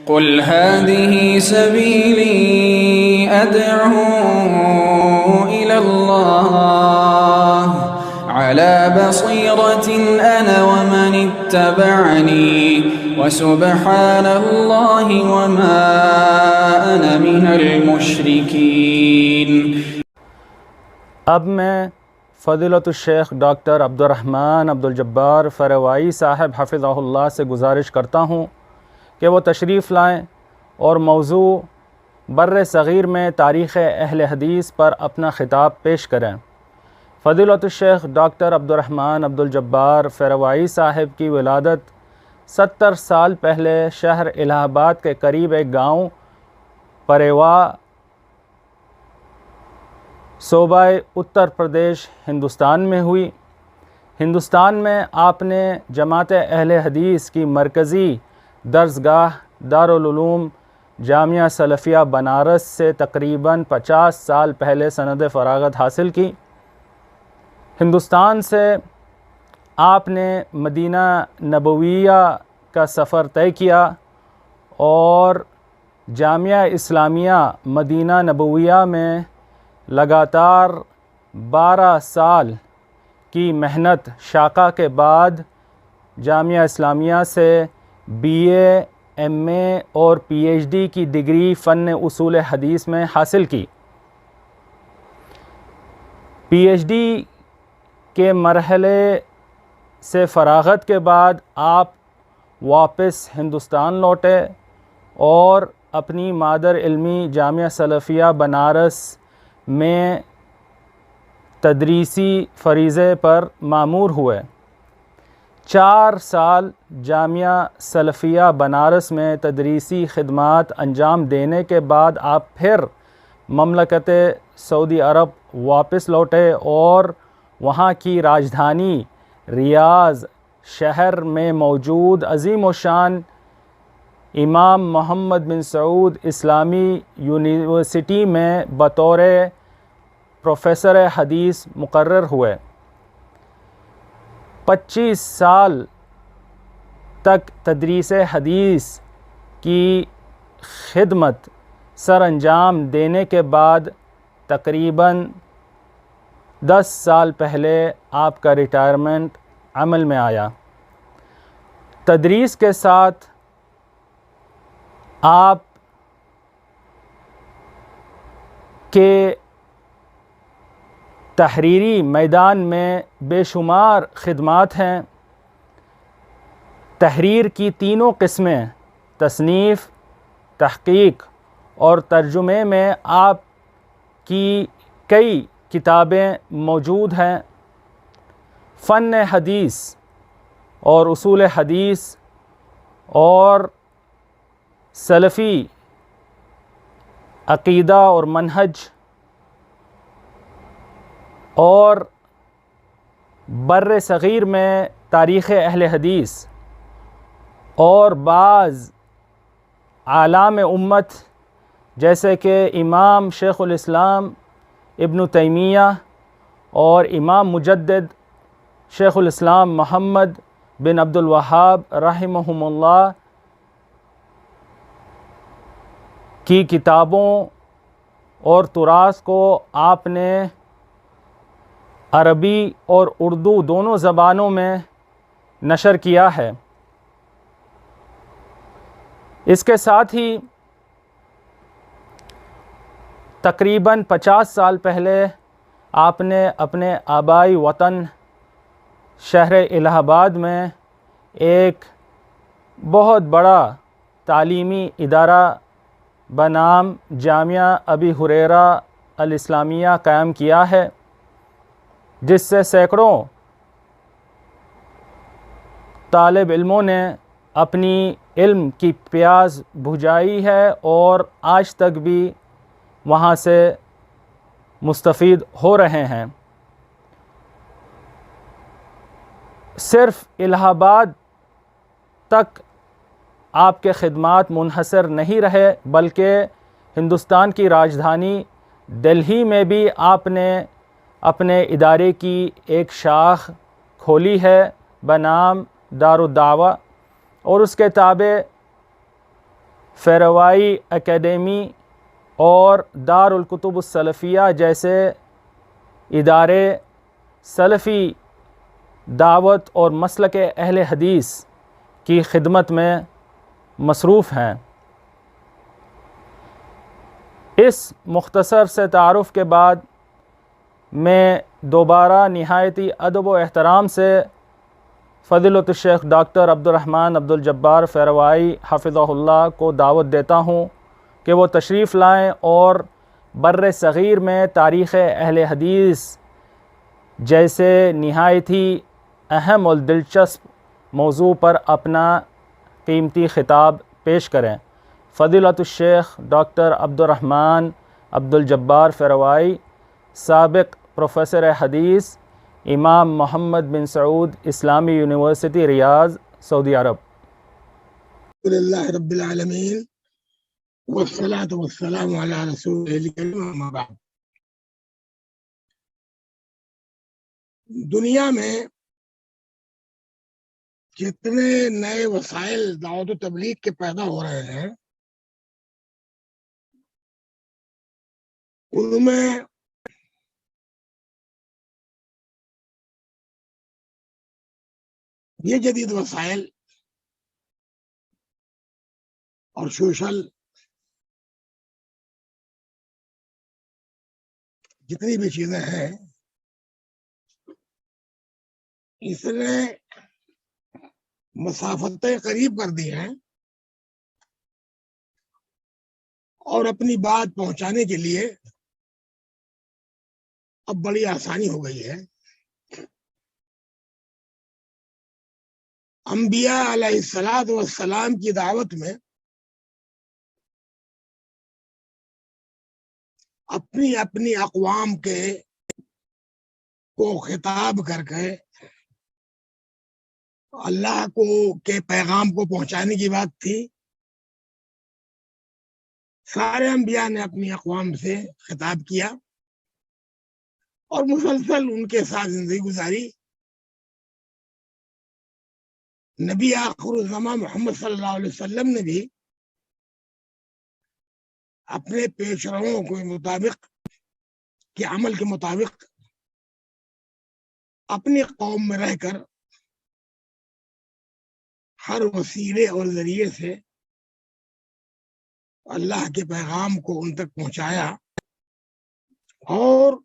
قل هذه سبيلي أدعو إلى الله على بصيرة أنا ومن اتبعني وسبحان الله وما أنا من المشركين۔ اب میں فضیلت الشیخ ڈاکٹر عبدالرحمن عبدالجبار فروائی صاحب حفظہ اللہ سے گزارش کرتا ہوں کہ وہ تشریف لائیں اور موضوع بر صغیر میں تاریخ اہل حدیث پر اپنا خطاب پیش کریں۔ فضیلت الشیخ ڈاکٹر عبدالرحمن عبدالجبار فروائی صاحب کی ولادت 70 سال پہلے شہر الہ آباد کے قریب ایک گاؤں پریوا، صوبہ اتر پردیش ہندوستان میں ہوئی۔ ہندوستان میں آپ نے جماعت اہل حدیث کی مرکزی درسگاہ دارالعلوم جامعہ سلفیہ بنارس سے تقریباً 50 سال پہلے سند فراغت حاصل کی۔ ہندوستان سے آپ نے مدینہ نبویہ کا سفر طے کیا اور جامعہ اسلامیہ مدینہ نبویہ میں لگاتار 12 سال کی محنت شاقہ کے بعد جامعہ اسلامیہ سے BA MA اور PhD کی ڈگری فن اصول حدیث میں حاصل کی۔ PhD کے مرحلے سے فراغت کے بعد آپ واپس ہندوستان لوٹے اور اپنی مادر علمی جامعہ سلفیہ بنارس میں تدریسی فریضے پر مامور ہوئے۔ 4 سال جامعہ سلفیہ بنارس میں تدریسی خدمات انجام دینے کے بعد آپ پھر مملکت سعودی عرب واپس لوٹے اور وہاں کی راجدھانی ریاض شہر میں موجود عظیم الشان امام محمد بن سعود اسلامی یونیورسٹی میں بطور پروفیسر حدیث مقرر ہوئے۔ 25 سال تک تدریس حدیث کی خدمت سر انجام دینے کے بعد تقریباً 10 سال پہلے آپ کا ریٹائرمنٹ عمل میں آیا۔ تدریس کے ساتھ آپ کے تحریری میدان میں بے شمار خدمات ہیں۔ تحریر کی تینوں قسمیں تصنیف، تحقیق اور ترجمے میں آپ کی کئی کتابیں موجود ہیں۔ فن حدیث اور اصول حدیث اور سلفی عقیدہ اور منہج اور بر صغیر میں تاریخ اہل حدیث اور بعض اعلام امت جیسے کہ امام شیخ الاسلام ابن تیمیہ اور امام مجدد شیخ الاسلام محمد بن عبد الوہاب رحمہم اللہ کی کتابوں اور تراث کو آپ نے عربی اور اردو دونوں زبانوں میں نشر کیا ہے۔ اس کے ساتھ ہی تقریباً 50 سال پہلے آپ نے اپنے آبائی وطن شہر الہ آباد میں ایک بہت بڑا تعلیمی ادارہ بنام جامعہ ابی ہریرہ الاسلامیہ قائم کیا ہے، جس سے سینکڑوں طالب علموں نے اپنی علم کی پیاس بجھائی ہے اور آج تک بھی وہاں سے مستفید ہو رہے ہیں۔ صرف الہ آباد تک آپ کے خدمات منحصر نہیں رہے بلکہ ہندوستان کی راجدھانی دلہی میں بھی آپ نے اپنے ادارے کی ایک شاخ کھولی ہے بنام دار الدعوہ، اور اس کے تابع فیروائی اکیڈمی اور دارالکتب السلفیہ جیسے ادارے سلفی دعوت اور مسلک اہل حدیث کی خدمت میں مصروف ہیں۔ اس مختصر سے تعارف کے بعد میں دوبارہ نہایتی ادب و احترام سے فضیلۃ الشیخ ڈاکٹر عبدالرحمن عبدالجبار فیروائی حفظہ اللہ کو دعوت دیتا ہوں کہ وہ تشریف لائیں اور بر صغیر میں تاریخ اہل حدیث جیسے نہایت ہی اہم اور دلچسپ موضوع پر اپنا قیمتی خطاب پیش کریں۔ فضیلۃ الشیخ ڈاکٹر عبدالرحمن عبدالجبار فیروائی، سابق پروفیسر حدیث، امام محمد بن سعود اسلامی یونیورسٹی ریاض، سعودی عرب۔ الحمدللہ رب العالمین والصلاة والسلام علی رسول الکریم، اما بعد۔ دنیا میں جتنے نئے وسائل دعوت و تبلیغ کے پیدا ہو رہے ہیں، ان میں یہ جدید وسائل اور سوشل جتنی بھی چیزیں ہیں، اس نے مسافتیں قریب کر دی ہیں اور اپنی بات پہنچانے کے لیے اب بڑی آسانی ہو گئی ہے۔ انبیاء علیہ الصلوۃ والسلام کی دعوت میں اپنی اپنی اقوام کو خطاب کر کے اللہ کے پیغام کو پہنچانے کی بات تھی۔ سارے انبیاء نے اپنی اقوام سے خطاب کیا اور مسلسل ان کے ساتھ زندگی گزاری۔ نبی آخر الزمان محمد صلی اللہ علیہ وسلم نے بھی اپنے پیش رووں کے مطابق کے عمل کے مطابق اپنی قوم میں رہ کر ہر وسیلے اور ذریعے سے اللہ کے پیغام کو ان تک پہنچایا، اور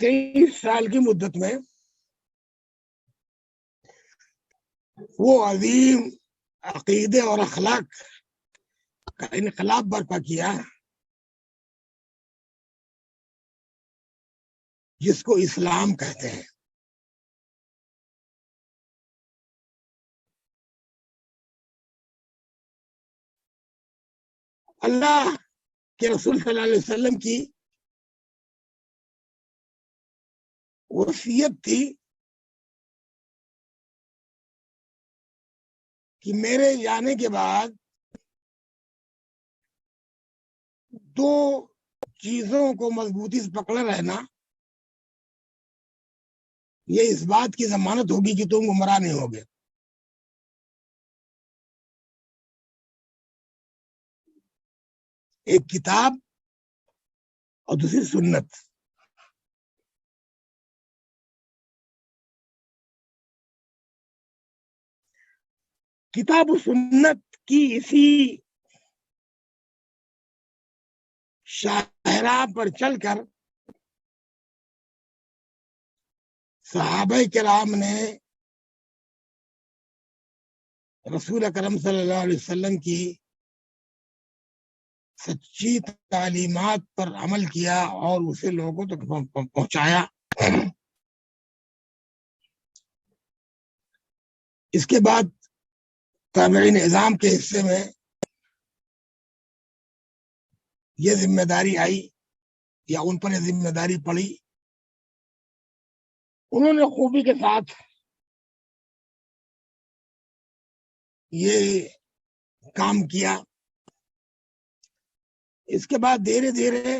تیئیس سال کی مدت میں وہ عظیم عقیدے اور اخلاق کا انقلاب برپا کیا جس کو اسلام کہتے ہیں۔ اللہ کے رسول صلی اللہ علیہ وسلم کی وصیت تھی کہ میرے جانے کے بعد دو چیزوں کو مضبوطی سے پکڑے رہنا، یہ اس بات کی ضمانت ہوگی کہ تم گمراہ نہیں ہوگے۔ ایک کتاب اور دوسری سنت۔ کتاب و سنت کی اسی شاہراہ پر چل کر صحابہ کرام نے رسول اکرم صلی اللہ علیہ وسلم کی سچی تعلیمات پر عمل کیا اور اسے لوگوں تک پہنچایا۔ اس کے بعد تابعین نظام کے حصے میں یہ ذمہ داری آئی یا ان پر یہ ذمہ داری پڑی، انہوں نے خوبی کے ساتھ یہ کام کیا۔ اس کے بعد دھیرے دھیرے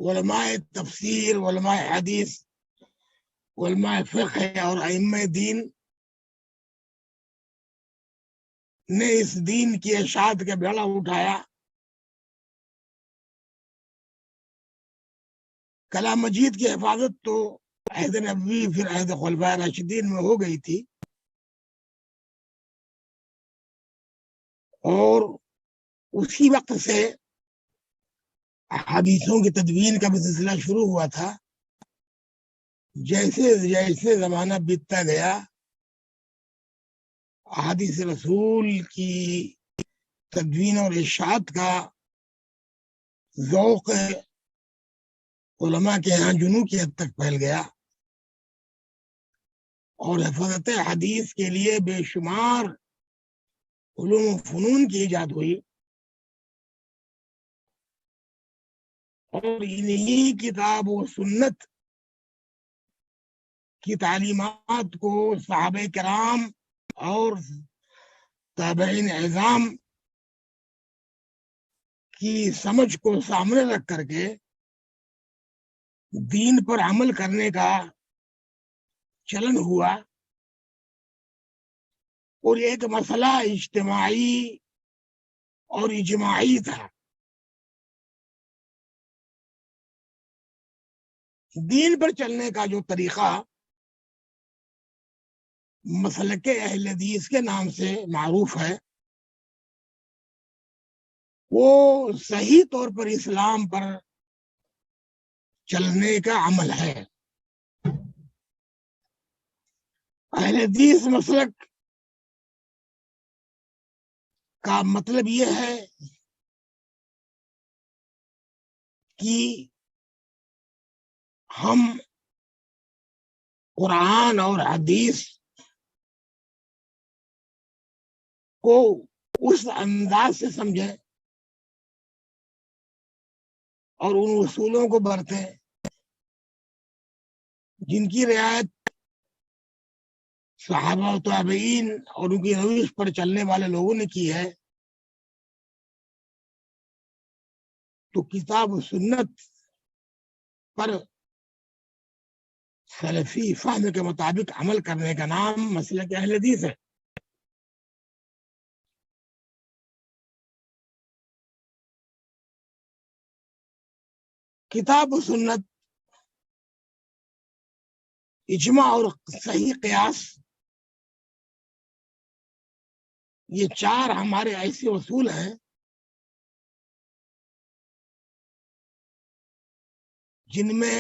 علماء تفسیر، علماء حدیث، علماء فقہ اور ائمہ دین نے اس دین کی اشاعت کا بیڑا اٹھایا. کلام مجید کی حفاظت تو عہد نبوی پھر عہد خلفائے راشدین میں ہو گئی تھی، اور اسی وقت سے حدیثوں کی تدوین کا بھی سلسلہ شروع ہوا تھا. جیسے جیسے زمانہ بیتتا گیا، احادیث رسول کی تدوین اور اشاعت کا ذوق علماء کے یہاں جنوں کی حد تک پھیل گیا، اور حفاظت حدیث کے لیے بے شمار علوم و فنون کی ایجاد ہوئی، اور انہی کتاب و سنت کی تعلیمات کو صحابہ کرام اور تابعین اعظام کی سمجھ کو سامنے رکھ کر کے دین پر عمل کرنے کا چلن ہوا، اور ایک مسئلہ اجتماعی اور اجماعی تھا. دین پر چلنے کا جو طریقہ مسلک اہل حدیث کے نام سے معروف ہے، وہ صحیح طور پر اسلام پر چلنے کا عمل ہے. اہل حدیث مسلک کا مطلب یہ ہے کہ ہم قرآن اور حدیث کو اس انداز سے سمجھیں اور ان اصولوں کو برتیں جن کی رعایت صحابہ و تابعین اور ان کی روش پر چلنے والے لوگوں نے کی ہے. تو کتاب و سنت پر سلفی فہم کے مطابق عمل کرنے کا نام مسلک اہل حدیث ہے. کتاب و سنت، اجماع اور صحیح قیاس، یہ چار ہمارے ایسے اصول ہیں جن میں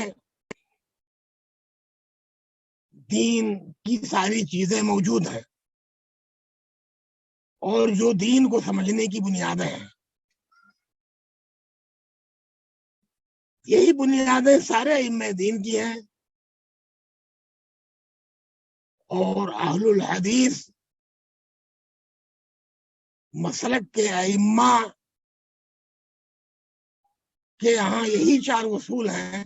دین کی ساری چیزیں موجود ہیں اور جو دین کو سمجھنے کی بنیادیں ہیں. یہی بنیادیں سارے ائمہ دین کی ہیں، اور اہل الحدیث مسلک کے ائمہ کے یہاں یہی چار اصول ہیں،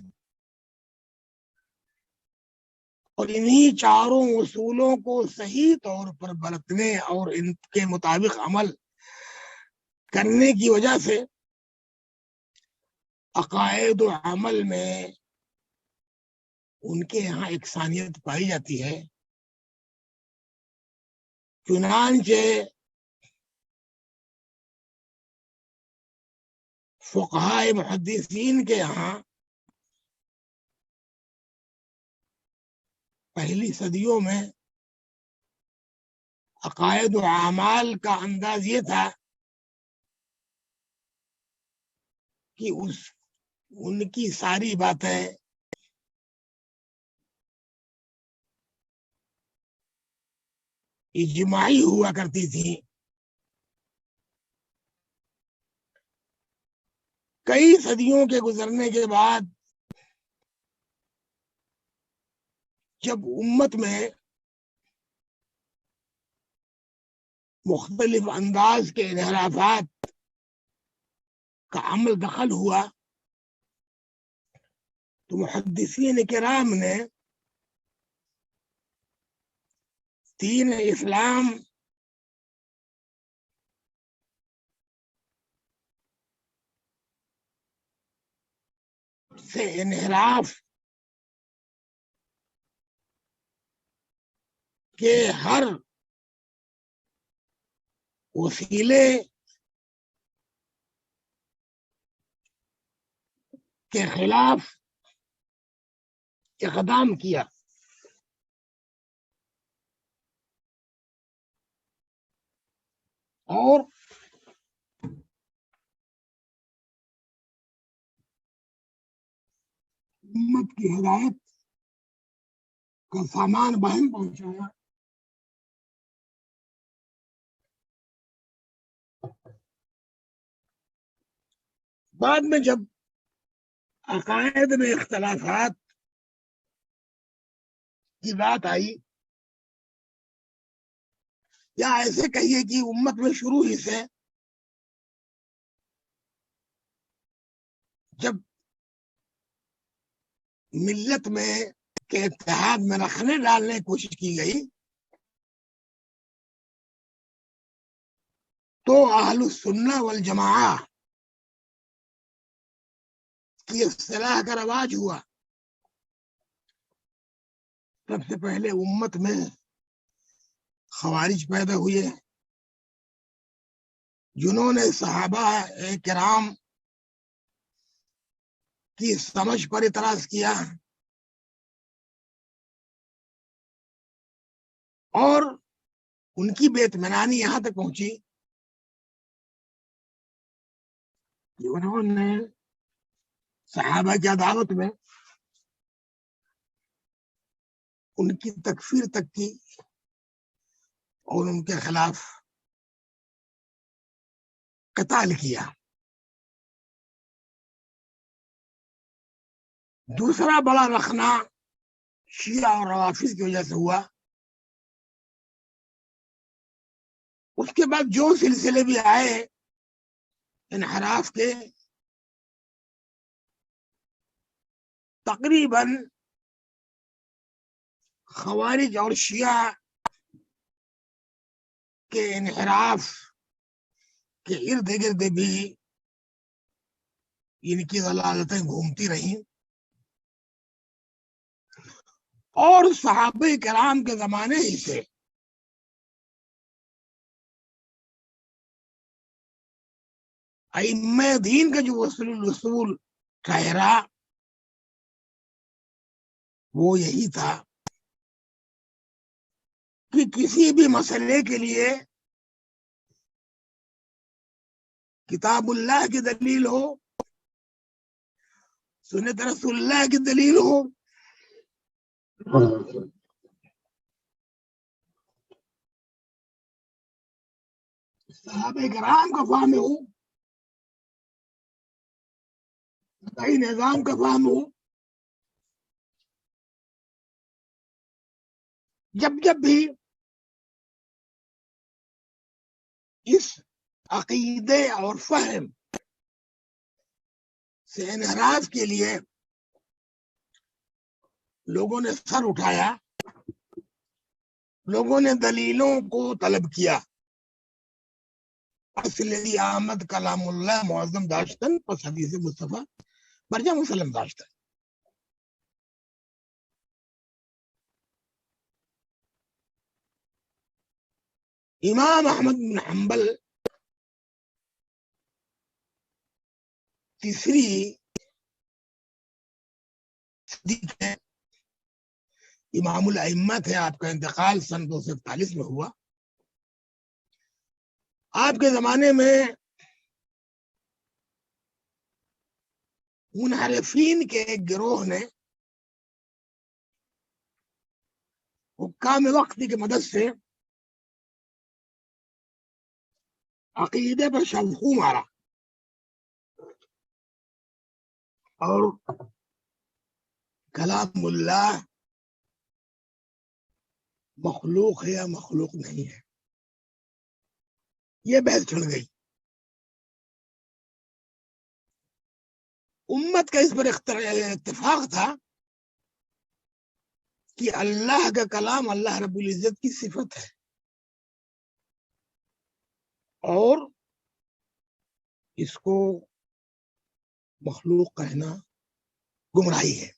اور انہی چاروں اصولوں کو صحیح طور پر برتنے اور ان کے مطابق عمل کرنے کی وجہ سے عقائد و عمل میں ان کے یہاں یکسانیت پائی جاتی ہے. چنانچہ فقہائے محدثین کے یہاں پہلی صدیوں میں عقائد و اعمال کا انداز یہ تھا کہ ان کی ساری باتیں اجماعی ہوا کرتی تھی. کئی صدیوں کے گزرنے کے بعد جب امت میں مختلف انداز کے انحرافات کا عمل دخل ہوا تو محدثین کرام نے دین اسلام سے انحراف کے ہر وسیلے کے خلاف اقدام کیا. اور امت کی ہدایت کا سامان بہم پہنچایا. بعد میں جب عقائد میں اختلافات کی بات آئی، یا ایسے کہیے کہ امت میں شروع ہی سے جب ملت میں کے اتحاد میں رکھنے ڈالنے کی کوشش کی گئی تو اہل السنہ والجماعہ کی اصطلاح کا رواج ہوا. سب سے پہلے امت میں خوارج پیدا ہوئے جنہوں نے صحابہ کرام کی سمجھ پر اعتراض کیا اور ان کی بے اطمینانی یہاں تک پہنچی کہ انہوں نے صحابہ کی عداوت میں ان کی تکفیر تک کی اور ان کے خلاف قتال کیا. دوسرا بڑا رخنا شیعہ اور روافض کی وجہ سے ہوا. اس کے بعد جو سلسلے بھی آئے انحراف کے، تقریباً خوارج اور شیعہ کے انحراف کے ارد گرد بھی ان کی ضلالتیں گھومتی رہیں اور صحابہ کرام کے زمانے ہی سے ائمہ دین کا جو اصول ٹھہرا وہ یہی تھا کہ کسی بھی مسئلے کے لیے کتاب اللہ کی دلیل ہو، سنت رسول اللہ کی دلیل ہو، صحابہ کرام کا فہم ہو، صحیح نظام کا فہم ہو، جب جب بھی اس عقیدے اور فہم سے انحراف کے لیے لوگوں نے سر اٹھایا، لوگوں نے دلیلوں کو طلب کیا. اصلی آمد کلام اللہ معظم داشتن پس حدیث مصطفیٰ برجہ مسلم داشتن. امام احمد بن حنبل تیسری صدی کے امام الائمہ تھے. آپ کا انتقال سن 241 میں ہوا. آپ کے زمانے میں منحرفین کے ایک گروہ نے حکام وقت کی مدد سے عقیدے پر شمخو مارا اور کلام اللہ مخلوق ہے یا مخلوق نہیں ہے، یہ بحث چھڑ گئی. امت کا اس پر اتفاق تھا کہ اللہ کا کلام اللہ رب العزت کی صفت ہے اور اس کو مخلوق کہنا گمراہی ہے.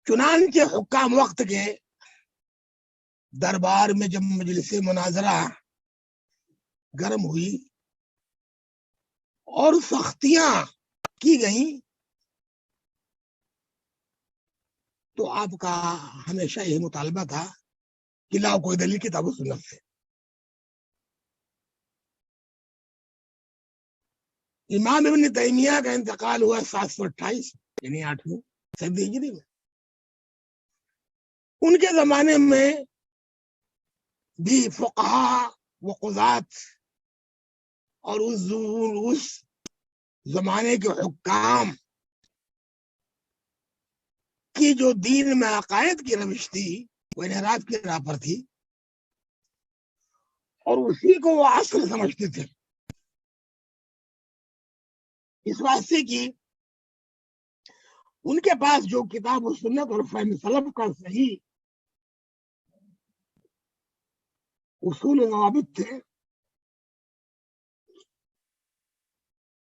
چنانچہ حکام وقت کے دربار میں جب مجلس مناظرہ گرم ہوئی اور سختیاں کی گئیں تو آپ کا ہمیشہ یہی مطالبہ تھا کہ لاؤ کوئی دلیل کتاب و سنت سے. امام ابن تیمیہ کا انتقال ہوا 728 یعنی 8ویں صدی ہجری میں. ان کے زمانے میں بھی فقہا و قضات اور اس زمانے کے حکام کی جو دین میں عقائد کی روش تھی وہ انحراف کی راہ پر تھی اور اسی کو وہ اصل سمجھتے تھے. اس واسطے کی ان کے پاس جو کتاب و سنت اور فہم سلف کا صحیح اصول و ضوابط تھے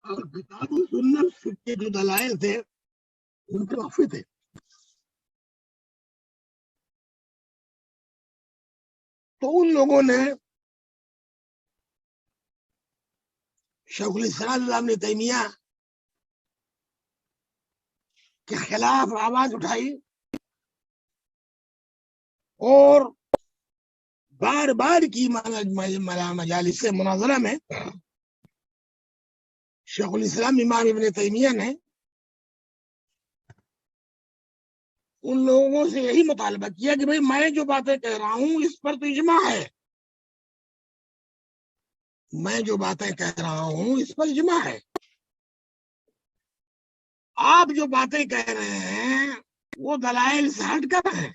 اور کتاب و سنت کے جو دلائل تھے ان کے وافی تھے. تو ان لوگوں نے شیخ الاسلام ابن تیمیہ کے خلاف آواز اٹھائی اور بار بار کی مجالس مناظرہ میں شیخ الاسلام امام ابن تیمیہ نے ان لوگوں سے یہی مطالبہ کیا کہ بھئی میں جو باتیں کہہ رہا ہوں اس پر تو اجماع ہے، میں جو باتیں کہہ رہا ہوں اس پر اجماع ہے، آپ جو باتیں کہہ رہے ہیں وہ دلائل سے ہٹ کر ہیں.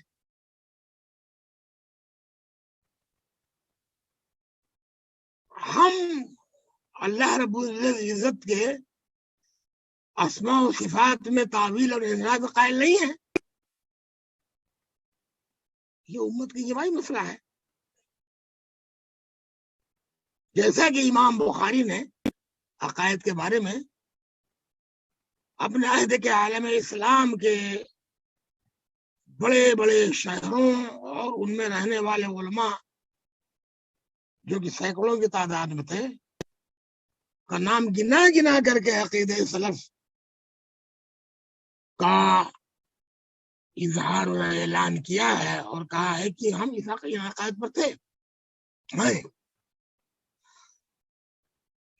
ہم اللہ رب العزت کے اسماء و صفات میں تعویل اور انحراف قائل نہیں ہے. یہ امت کی اجماعی مسئلہ ہے. جیسا کہ امام بخاری نے عقائد کے بارے میں اپنے عہد کے عالم اسلام کے بڑے بڑے شہروں اور ان میں رہنے والے علماء جو کہ سینکڑوں کی تعداد میں تھے کا نام گنا گنا کر کے عقیدہ سلف کا اظہار و اعلان کیا ہے اور کہا ہے کہ ہم اس عقائد پر تھے.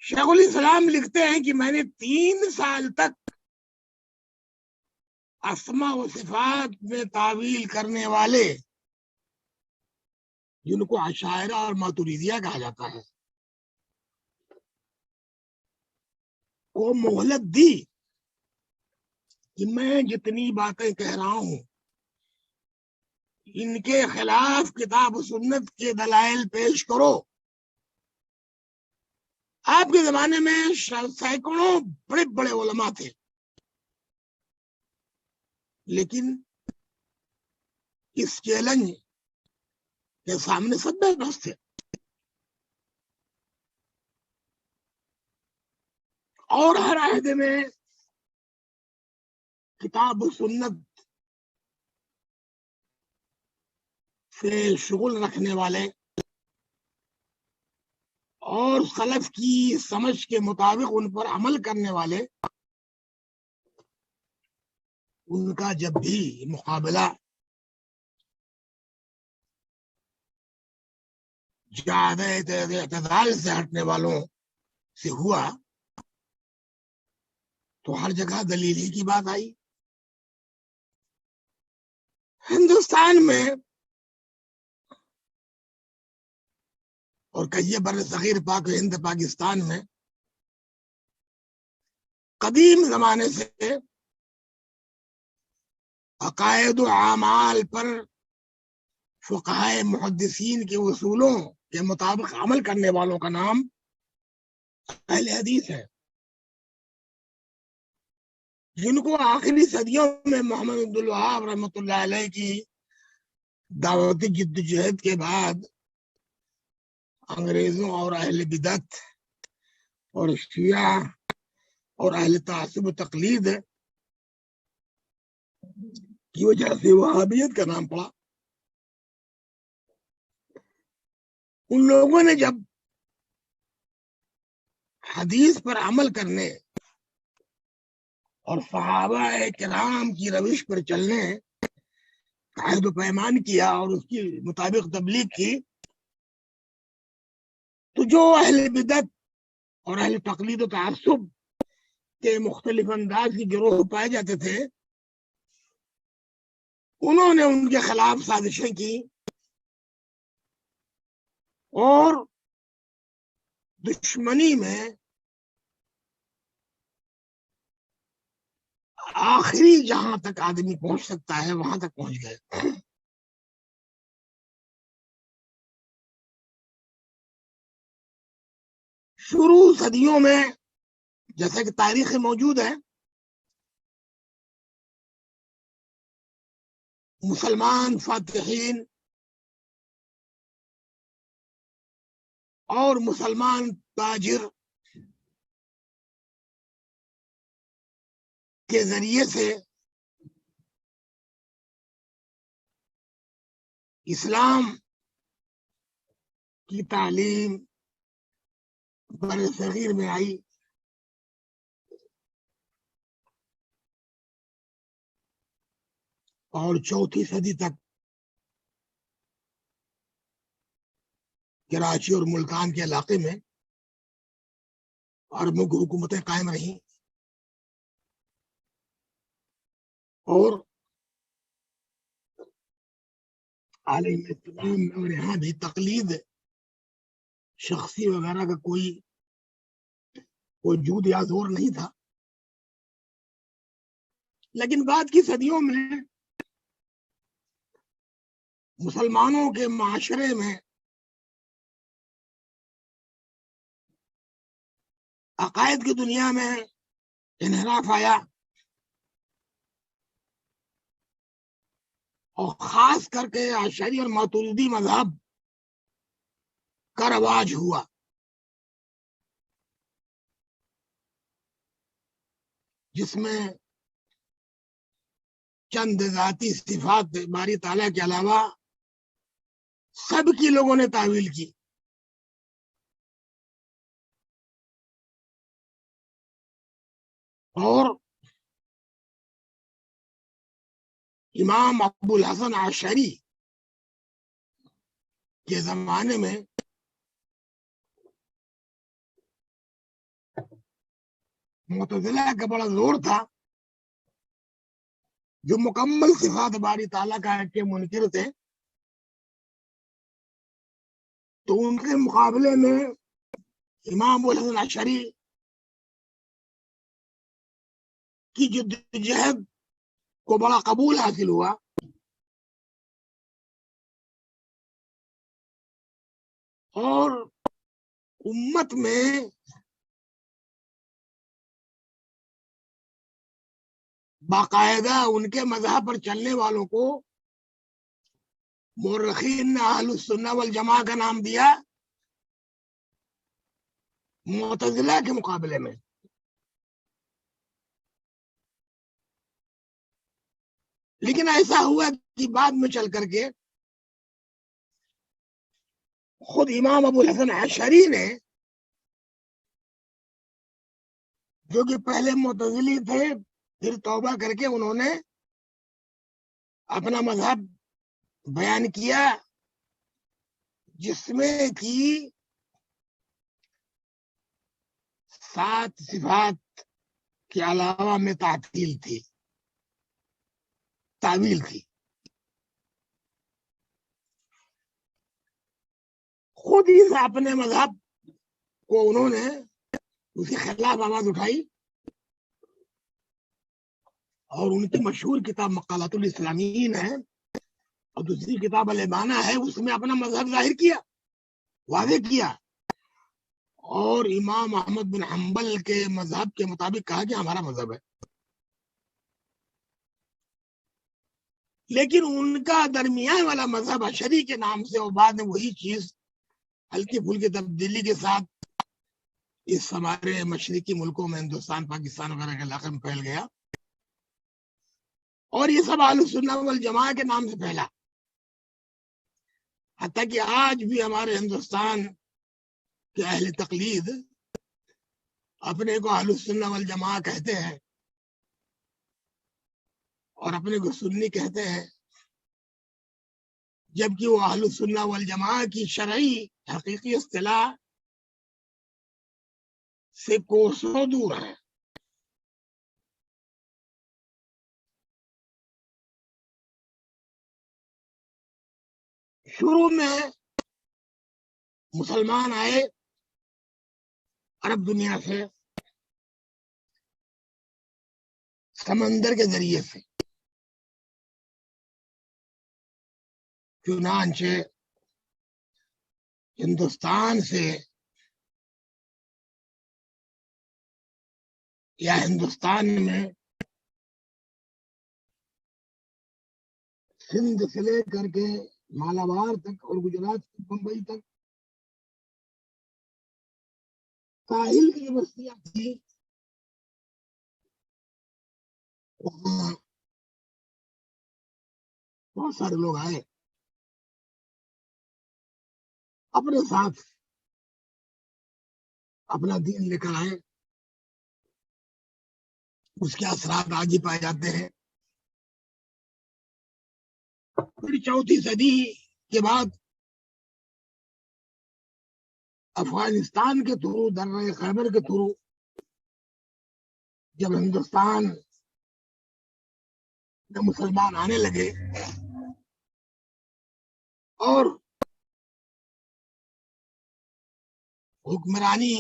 شیخ الاسلام لکھتے ہیں کہ میں نے 3 سال تک اسماء و صفات میں تعویل کرنے والے جن کو اشاعرہ اور ماتریدیہ کہا جاتا ہے کو مہلت دی کہ میں جتنی باتیں کہہ رہا ہوں ان کے خلاف کتاب و سنت کے دلائل پیش کرو. آپ کے زمانے میں سینکڑوں بڑے بڑے علماء تھے لیکن اس چیلنج کے سامنے سب بے بس تھے. اور ہر عہد میں کتاب و سنت سے شغل رکھنے والے اور سلف کی سمجھ کے مطابق ان پر عمل کرنے والے ان کا جب بھی مقابلہ زیادہ اعتدال سے ہٹنے والوں سے ہوا تو ہر جگہ دلیل ہی کی بات آئی. ہندوستان میں اور کئی بر صغیر پاک و ہند پاکستان میں قدیم زمانے سے عقائد و اعمال پر فقہائے محدثین کے اصولوں کے مطابق عمل کرنے والوں کا نام اہل حدیث ہے، جن کو آخری صدیوں میں محمد عبد الوہاب رحمۃ اللہ علیہ کی دعوتی جدوجہد کے بعد انگریزوں اور اہل بدعت اور شیعہ اور اہل تعصب و تقلید کی وجہ سے وہابیت کا نام پڑا. ان لوگوں نے جب حدیث پر عمل کرنے اور صحابہ کرام کی روش پر چلنے عہد و پیمان کیا اور اس کے مطابق تبلیغ کی، تو جو اہل بدعت اور اہل تقلید و تعصب کے مختلف انداز کی گروہ پائے جاتے تھے، انہوں نے ان کے خلاف سازشیں کی اور دشمنی میں آخری جہاں تک آدمی پہنچ سکتا ہے وہاں تک پہنچ گئے. شروع صدیوں میں جیسا کہ تاریخ موجود ہے، مسلمان فاتحین اور مسلمان تاجر کے ذریعے سے اسلام کی تعلیم بر صغیر میں آئی. اور 4 صدی تک کراچی اور ملتان کے علاقے میں عربوں کی حکومتیں قائم رہیں، اور عالم اسلام میں اور یہاں بھی تقلید شخصی وغیرہ کا کوئی وجود یا زور نہیں تھا. لیکن بعد کی صدیوں میں مسلمانوں کے معاشرے میں عقائد کی دنیا میں انحراف آیا، اور خاص کر کے اشعری اور ماتریدی مذہب کا رواج ہوا. جس میں چند ذاتی صفات باری تعالیٰ کے علاوہ سب کی لوگوں نے تعویل کی. اور امام ابو الحسن عشری کے زمانے میں معتزلہ کا بڑا زور تھا، جو مکمل صفات باری تعالیٰ کا کے منکر تھے. تو ان کے مقابلے میں امام ابو الحسن عشری کی جدوجہد کو بڑا قبول حاصل ہوا، اور امت میں باقاعدہ ان کے مذہب پر چلنے والوں کو مورخین نے اہل السنہ والجماع کا نام دیا معتزلہ کے مقابلے میں. لیکن ایسا ہوا کہ بعد میں چل کر کے خود امام ابو الحسن عشری نے، جو کہ پہلے معتزلی تھے، پھر توبہ کر کے انہوں نے اپنا مذہب بیان کیا، جس میں کہ 7 صفات کے علاوہ میں تعطیل تھی، تعویل تھی. خود ہی سے اپنے مذہب کو انہوں نے اس کے خلاف آواز اٹھائی، اور ان کی مشہور کتاب مقالات الاسلامین ہے، اور دوسری کتاب الابانہ ہے، اس میں اپنا مذہب ظاہر کیا، واضح کیا، اور امام احمد بن حنبل کے مذہب کے مطابق کہا کہ ہمارا مذہب ہے. لیکن ان کا درمیان والا مذہب اشعری کے نام سے، اور بعد میں وہی چیز ہلکی پھلکی تبدیلی کے ساتھ اس ہمارے مشرقی ملکوں میں، ہندوستان، پاکستان وغیرہ کے علاقے میں پھیل گیا، اور یہ سب اہل سنت والجماع کے نام سے پھیلا، حتیٰ کہ آج بھی ہمارے ہندوستان کے اہل تقلید اپنے کو اہل سنت والجماع کہتے ہیں اور اپنے کو سنی کہتے ہیں، جبکہ وہ اہل سنت والجماع کی شرعی حقیقی اصطلاح سے کوسوں دور ہے۔ شروع میں مسلمان آئے عرب دنیا سے سمندر کے ذریعے سے، چنانچہ ہندوستان سے یا ہندوستان میں سندھ سے لے کر کے مالابار تک اور گجرات سے بمبئی تک ساحل کی جو بستیاں تھیں وہاں بہت سارے لوگ آئے، اپنے ساتھ اپنا دین لے کر آئے، اس کے اثرات آج ہی پائے جاتے ہیں۔ پھر چوتھی صدی کے بعد افغانستان کے تھرو، درہ خیبر کے تھرو جب ہندوستان میں مسلمان آنے لگے اور حکمرانی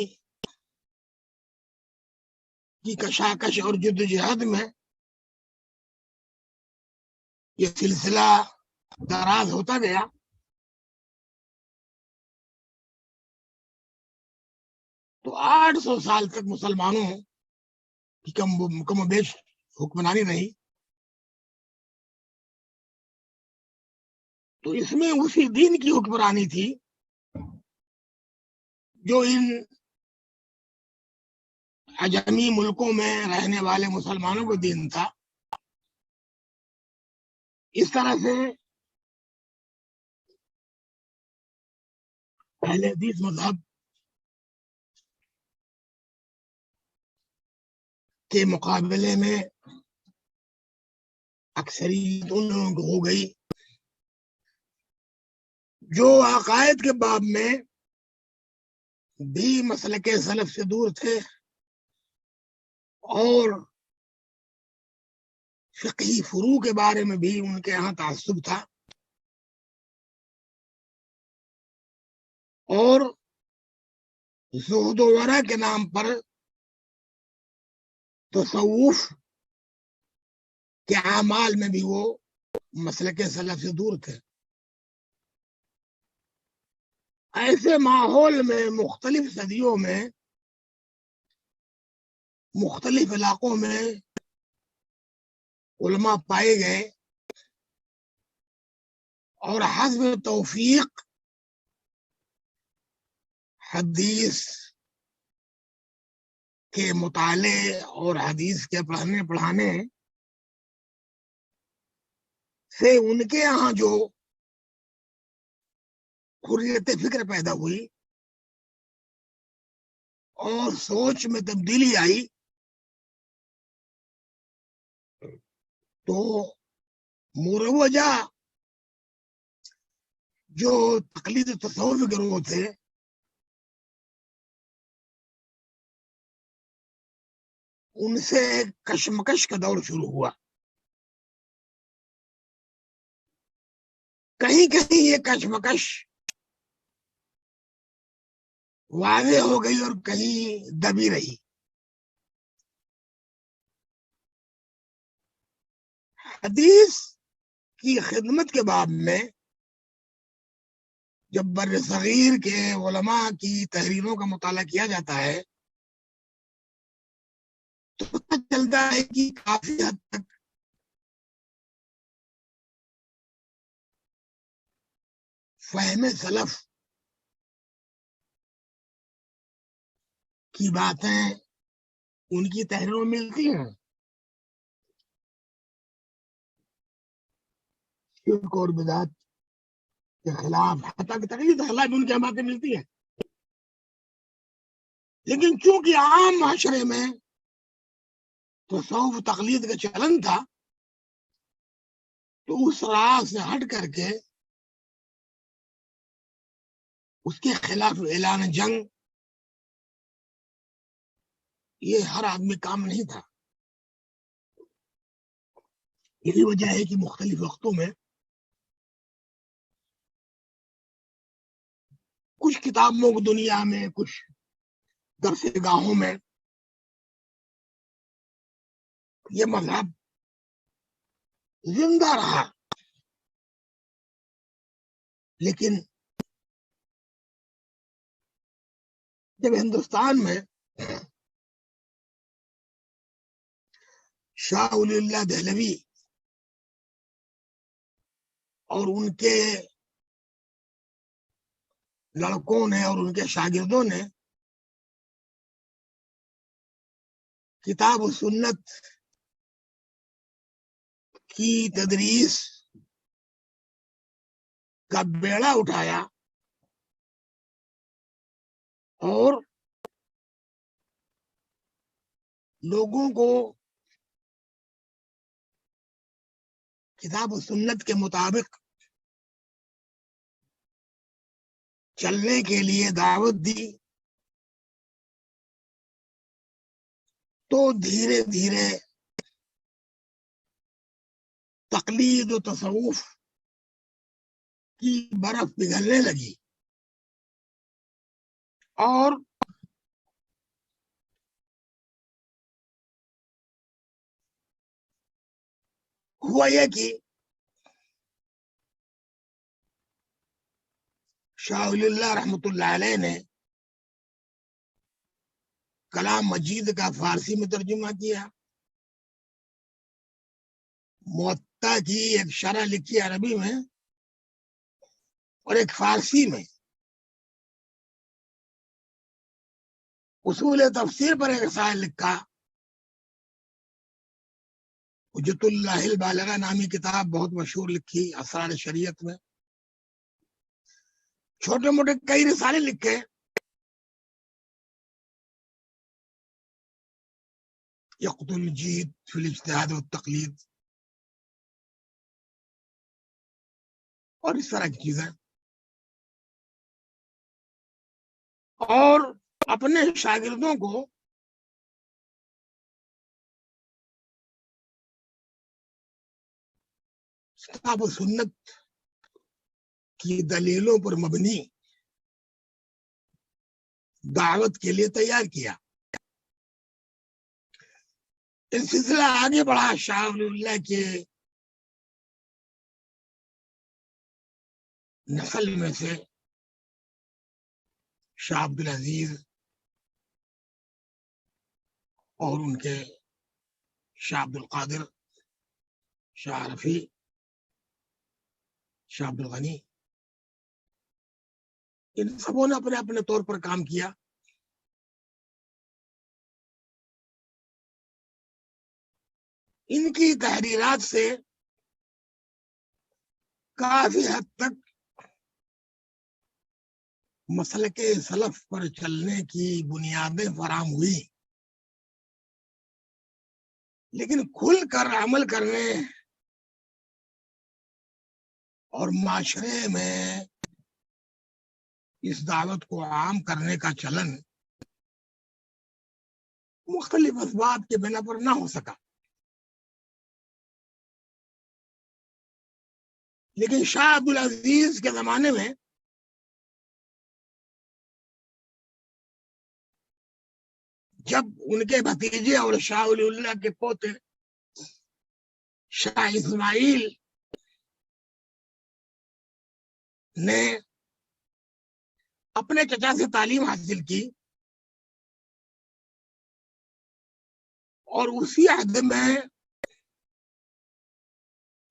کی کشاکش اور جدوجہد میں یہ سلسلہ دراز ہوتا گیا، تو 800 سال تک مسلمانوں کی کم و بیش حکمرانی رہی۔ تو اس میں اسی دین کی حکمرانی تھی جو ان عجمی ملکوں میں رہنے والے مسلمانوں کو دین تھا۔ اس طرح سے اہل حدیث مذہب کے مقابلے میں اکثریت ان لوگوں کو ہو گئی جو عقائد کے باب میں بھی مسلک سلف سے دور تھے اور فقہی فروع کے بارے میں بھی ان کے یہاں تعصب تھا، اور زہد و ورع کے نام پر تصوف کے اعمال میں بھی وہ مسلک سلف سے دور تھے۔ ایسے ماحول میں مختلف صدیوں میں مختلف علاقوں میں علماء پائے گئے، اور حسب توفیق حدیث کے مطالعے اور حدیث کے پڑھانے سے ان کے یہاں جو حریت فکر پیدا ہوئی اور سوچ میں تبدیلی آئی، تو مروجہ جو تقلید تصوف گروہ تھے ان سے کشمکش کا دور شروع ہوا۔ کہیں کہیں یہ کشمکش واضح ہو گئی اور کہیں دبی رہی۔ حدیث کی خدمت کے باب میں جب بر صغیر کے علماء کی تحریروں کا مطالعہ کیا جاتا ہے تو پتہ چلتا ہے کہ کافی حد تک فہم سلف کی باتیں ان کی تحریروں میں ملتی ہیں، شرک اور بدعت کے خلاف، حتیٰ کہ تقلید خلاف ان کے ہماقیں ملتی ہیں، لیکن چونکہ عام معاشرے میں تصوف تقلید کا چلن تھا، تو اس راہ سے ہٹ کر کے اس کے خلاف اعلان جنگ یہ ہر آدمی کام نہیں تھا. یہی وجہ ہے کہ مختلف وقتوں میں کچھ کتابوں کی دنیا میں، کچھ درس گاہوں میں یہ مذہب زندہ رہا، لیکن جب ہندوستان میں شاہ ولی اللہ دہلوی اور ان کے لڑکوں نے اور ان کے شاگردوں نے کتاب و سنت کی تدریس کا بیڑا اٹھایا اور لوگوں کو کتاب و سنت کے مطابق چلنے کے لیے دعوت دی، تو دھیرے دھیرے تقلید و تصوف کی برف پگھلنے لگی، اور ہوا یہ کہ شاہ ولی اللہ رحمۃ اللہ علیہ نے کلام مجید کا فارسی میں ترجمہ کیا، موطا کی ایک شرح لکھی عربی میں اور ایک فارسی میں، اصول تفسیر پر ایک رسالہ لکھا، حجت اللہ البالغہ نامی کتاب بہت مشہور لکھی اسرار شریعت میں، چھوٹے موٹے کئی رسالے لکھے، یقت الجید فی الاجتہاد والتقلید اور اس طرح کی چیزیں، اور اپنے شاگردوں کو کتاب و سنت کی دلیلوں پر مبنی دعوت کے لیے تیار کیا. اس سلسلہ آگے بڑھا. شاہ ولی اللہ کے نسل میں سے شاہ عبد العزیز اور ان کے شاہ عبد القادر، شاہ رفیع، شاہ عبد الغنی، ان سبوں نے اپنے اپنے طور پر کام کیا. ان کی تحریرات سے کافی حد تک مسلک سلف پر چلنے کی بنیادیں فراہم ہوئی، لیکن کھل کر عمل کرنے اور معاشرے میں اس دعوت کو عام کرنے کا چلن مختلف اسباب کے بنا پر نہ ہو سکا. لیکن شاہ عبد العزیز کے زمانے میں جب ان کے بھتیجے اور شاہ ولی اللہ کے پوتے شاہ اسماعیل نے اپنے چچا سے تعلیم حاصل کی اور اسی عہد میں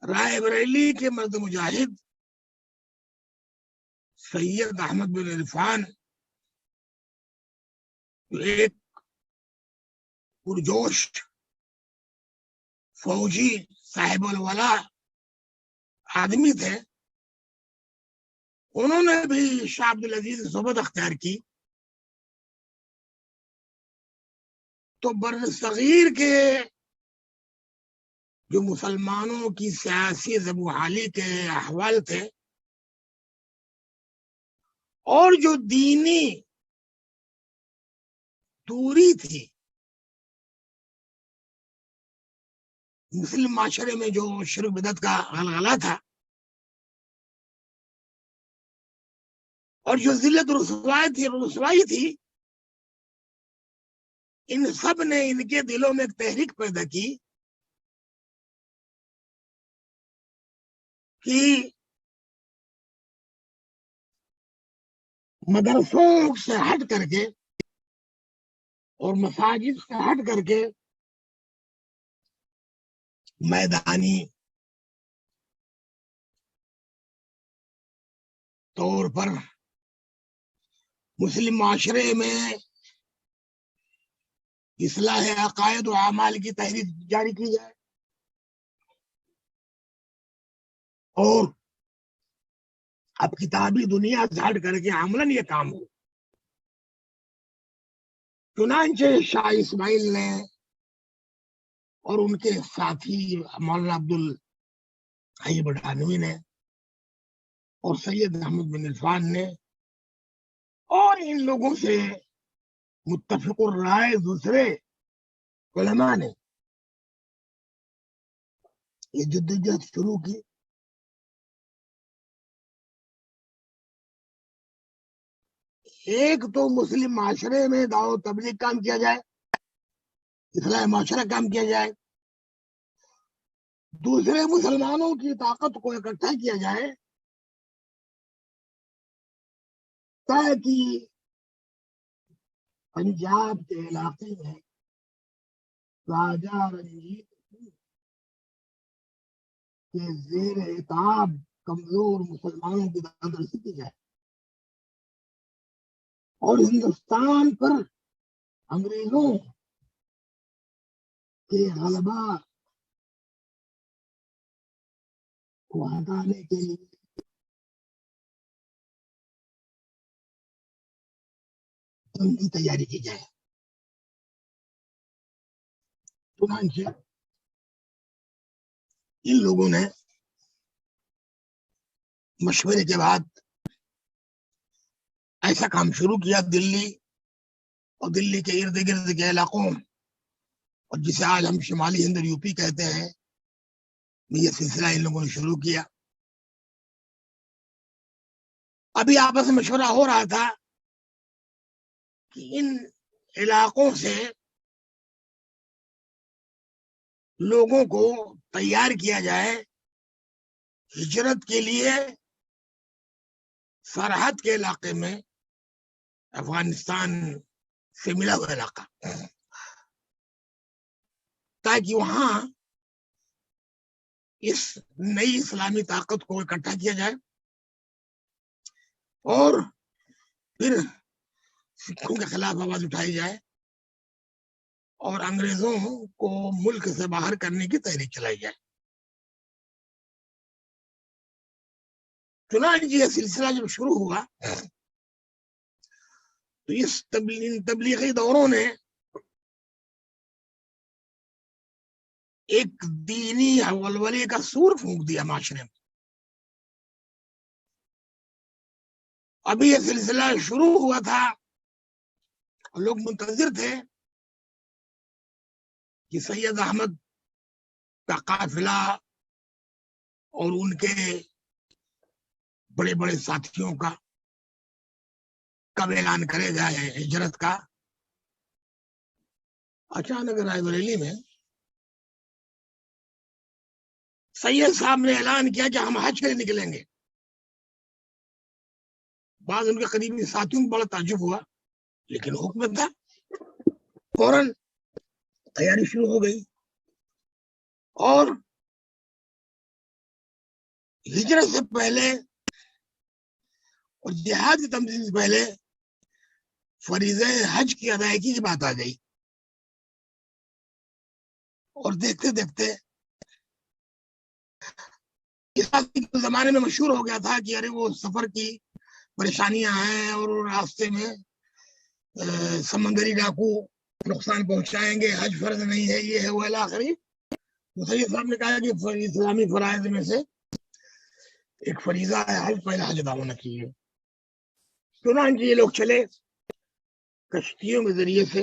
رائے بریلی کے مرد مجاہد سید احمد بن عرفان، ایک پرجوش فوجی صاحب الولا آدمی تھے، انہوں نے بھی شاہ عبدالعزیز سے صحبت اختیار کی تو بر صغیر کے جو مسلمانوں کی سیاسی زبوحالی کے احوال تھے اور جو دینی دوری تھی، مسلم معاشرے میں جو شرک بدعت کا غلغلہ تھا اور جو ذلت رسوائی تھی، ان سب نے ان کے دلوں میں ایک تحریک پیدا کی کہ مدرسوں سے ہٹ کر کے اور مساجد سے ہٹ کر کے میدانی طور پر مسلم معاشرے میں اصلاح عقائد و اعمال کی تحریک جاری کی جائے اور اب کتابی دنیا سے ہٹ کر کے عملاً یہ کام ہو۔ چنانچہ شاہ اسماعیل نے اور ان کے ساتھی مولانا عبدالحی بٹانوی نے اور سید احمد بن عرفان نے اور ان لوگوں سے متفق الرائے دوسرے علماء نے یہ جدوجہد شروع کی۔ ایک تو مسلم معاشرے میں دعوت و تبلیغ کام کیا جائے، اصلاح معاشرہ کام کیا جائے، دوسرے مسلمانوں کی طاقت کو اکٹھا کیا جائے تاکہ پنجاب کے علاقے میں راجہ رنجیت کے زیر اعتاب کمزور مسلمانوں کی دسترسی کی جائے اور ہندوستان پر انگریزوں کے غلبہ کو ہٹانے کے لیے جنگی تیاری کی جائے۔ چنانچہ ان لوگوں نے مشورے کے بعد ایسا کام شروع کیا دلی اور دلی کے ارد گرد کے علاقوں اور جسے آج ہم شمالی ہند اور یوپی کہتے ہیں، یہ سلسلہ ان لوگوں نے شروع کیا۔ ابھی آپس میں مشورہ ہو رہا تھا کہ ان علاقوں سے لوگوں کو تیار کیا جائے ہجرت کے لیے سرحد کے علاقے میں، افغانستان سے ملا ہوا علاقہ، تاکہ وہاں اس نئی اسلامی طاقت کو اکٹھا کیا جائے اور پھر سکھوں کے خلاف آواز اٹھائی جائے اور انگریزوں کو ملک سے باہر کرنے کی تحریک چلائی جائے۔ چنانچہ یہ سلسلہ جب شروع ہوا تو اس تبلیغی دوروں نے ایک دینی ولولے کا سور پھونک دیا معاشرے میں۔ ابھی یہ سلسلہ شروع ہوا تھا، لوگ منتظر تھے کہ سید احمد کا قافلہ اور ان کے بڑے بڑے ساتھیوں کا کب اعلان کرے جائے ہجرت کا۔ اچانک رائے بریلی میں سید صاحب نے اعلان کیا کہ ہم حج کے لیے نکلیں گے۔ بعض ان کے قریبی ساتھیوں کو بڑا تعجب ہوا، لیکن حکم تھا، فوراً تیاری شروع ہو گئی اور ہجرت سے پہلے اور جہاد کی تنظیم سے پہلے فریضہ حج کی ادائیگی کی بات آ گئی اور دیکھتے دیکھتے اس زمانے میں مشہور ہو گیا تھا کہ ارے وہ سفر کی پریشانیاں ہیں اور راستے میں سمندری ڈاکو نقصان پہنچائیں گے، حج فرض نہیں ہے، یہ ہے وہ آخری. مسیب صاحب نے کہا کہ اسلامی فرائض میں سے ایک فریضہ ہے حج، پہلا حج ادا ہونا چاہیے. چنانچہ یہ لوگ چلے کشتیوں کے ذریعے سے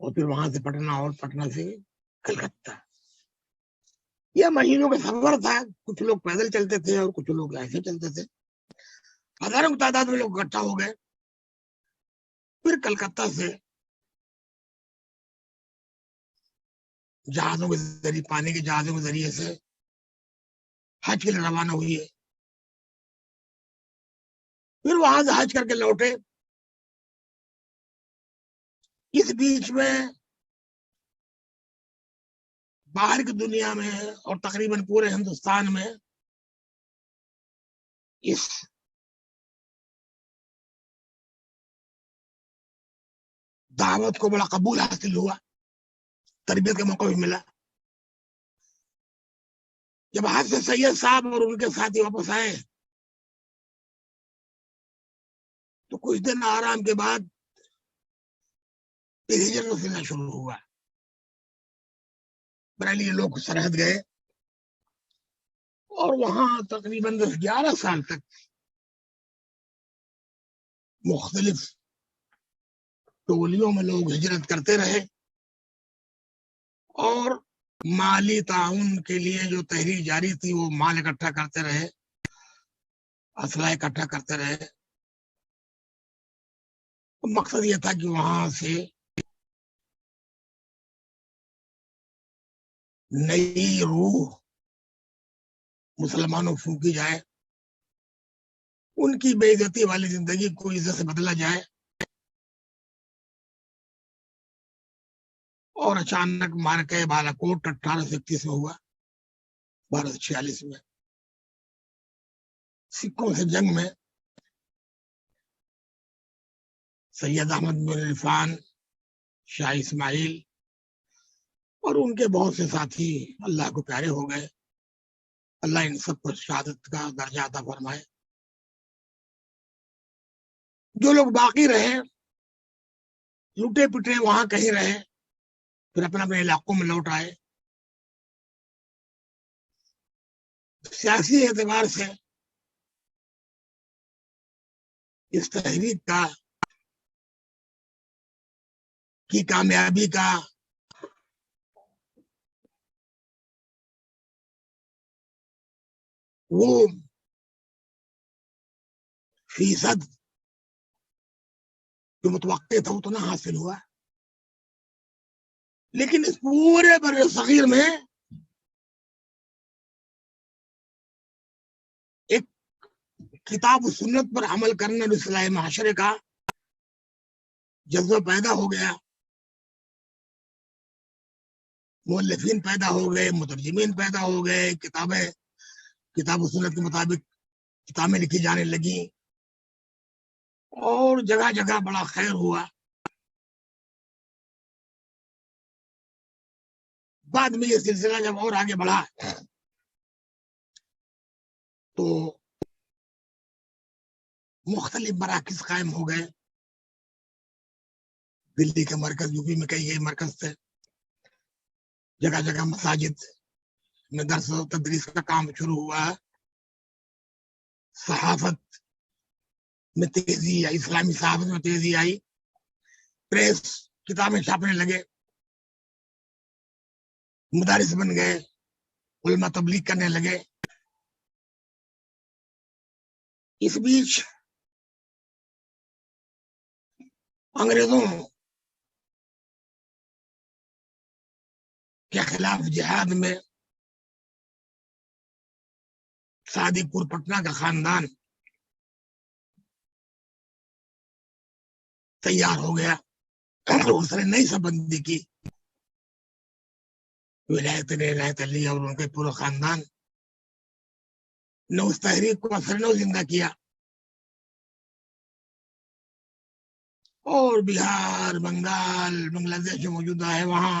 اور پھر وہاں سے پٹنہ، اور پٹنہ سے کلکتہ. یہ مہینوں کا سفر تھا. کچھ لوگ پیدل چلتے تھے اور کچھ لوگ ایسے چلتے تھے. ہزاروں کی تعداد میں لوگ اکٹھا ہو گئے. پھر کلکتہ سے جہازوں کے ذریعے، پانی کے جہازوں کے ذریعے سے حج کے لیے روانہ ہوئی ہے. پھر وہاں سے حج کر کے لوٹے. اس بیچ میں باہر کی دنیا میں اور تقریباً پورے ہندوستان میں اس دعوت کو بڑا قبول حاصل ہوا، تربیت کا موقع بھی ملا. جب حضرت سید صاحب اور ان کے ساتھی واپس آئے تو کچھ دن آرام کے بعد ہجرت کا سلسلہ شروع ہوا. بریلی لوگ سرحد گئے اور وہاں تقریباً 10-11 سال تک مختلف ٹولیوں میں لوگ ہجرت کرتے رہے اور مالی تعاون کے لیے جو تحریک جاری تھی وہ مال اکٹھا کرتے رہے، اسلحہ اکٹھا کرتے رہے. مقصد یہ تھا کہ وہاں سے نئی روح مسلمانوں پھونکی جائے، ان کی بے عزتی والی زندگی کو عزت سے بدلا جائے. اور اچانک مارکے بالا کوٹ 1831 میں ہوا. 1246 میں سکھوں سے جنگ میں سید احمد بن عرفان، شاہ اسماعیل اور ان کے بہت سے ساتھی اللہ کو پیارے ہو گئے. اللہ ان سب پر شہادت کا درجہ عطا فرمائے. جو لوگ باقی رہے لوٹے پٹے وہاں کہیں رہے، پھر اپنے اپنے علاقوں میں لوٹ آئے. سیاسی اعتبار سے اس تحریک کی کامیابی کا وہ فیصد جو متوقع تھا اتنا حاصل ہوا. لیکن اس پورے بر صغیر میں ایک کتاب و سنت پر عمل کرنے اور اصلاح معاشرے کا جذبہ پیدا ہو گیا. مؤلفین پیدا ہو گئے، مترجمین پیدا ہو گئے، کتاب و سنت کے مطابق کتابیں لکھی جانے لگی اور جگہ جگہ بڑا خیر ہوا. بعد میں یہ سلسلہ جب اور آگے بڑھا تو مختلف مراکز قائم ہو گئے. دلی کے مرکز، یو پی میں کئی مرکز تھے. جگہ جگہ مساجد میں درس و تدریس کا کام شروع ہوا. صحافت میں تیزی آئی، اسلامی صحافت میں تیزی آئی. پریس کتابیں چھاپنے لگے، مدارس بن گئے، علماء تبلیغ کرنے لگے. اس بیچ انگریزوں کے خلاف جہاد میں صادق پور پٹنہ کا خاندان تیار ہو گیا. اس نے نئی سبندی کی. ولایت نے عنایت علی اور ان کے پورا خاندان نے اس تحریک کو اثر نو زندہ کیا اور بہار، بنگال، بنگلہ دیش جو موجودہ ہے وہاں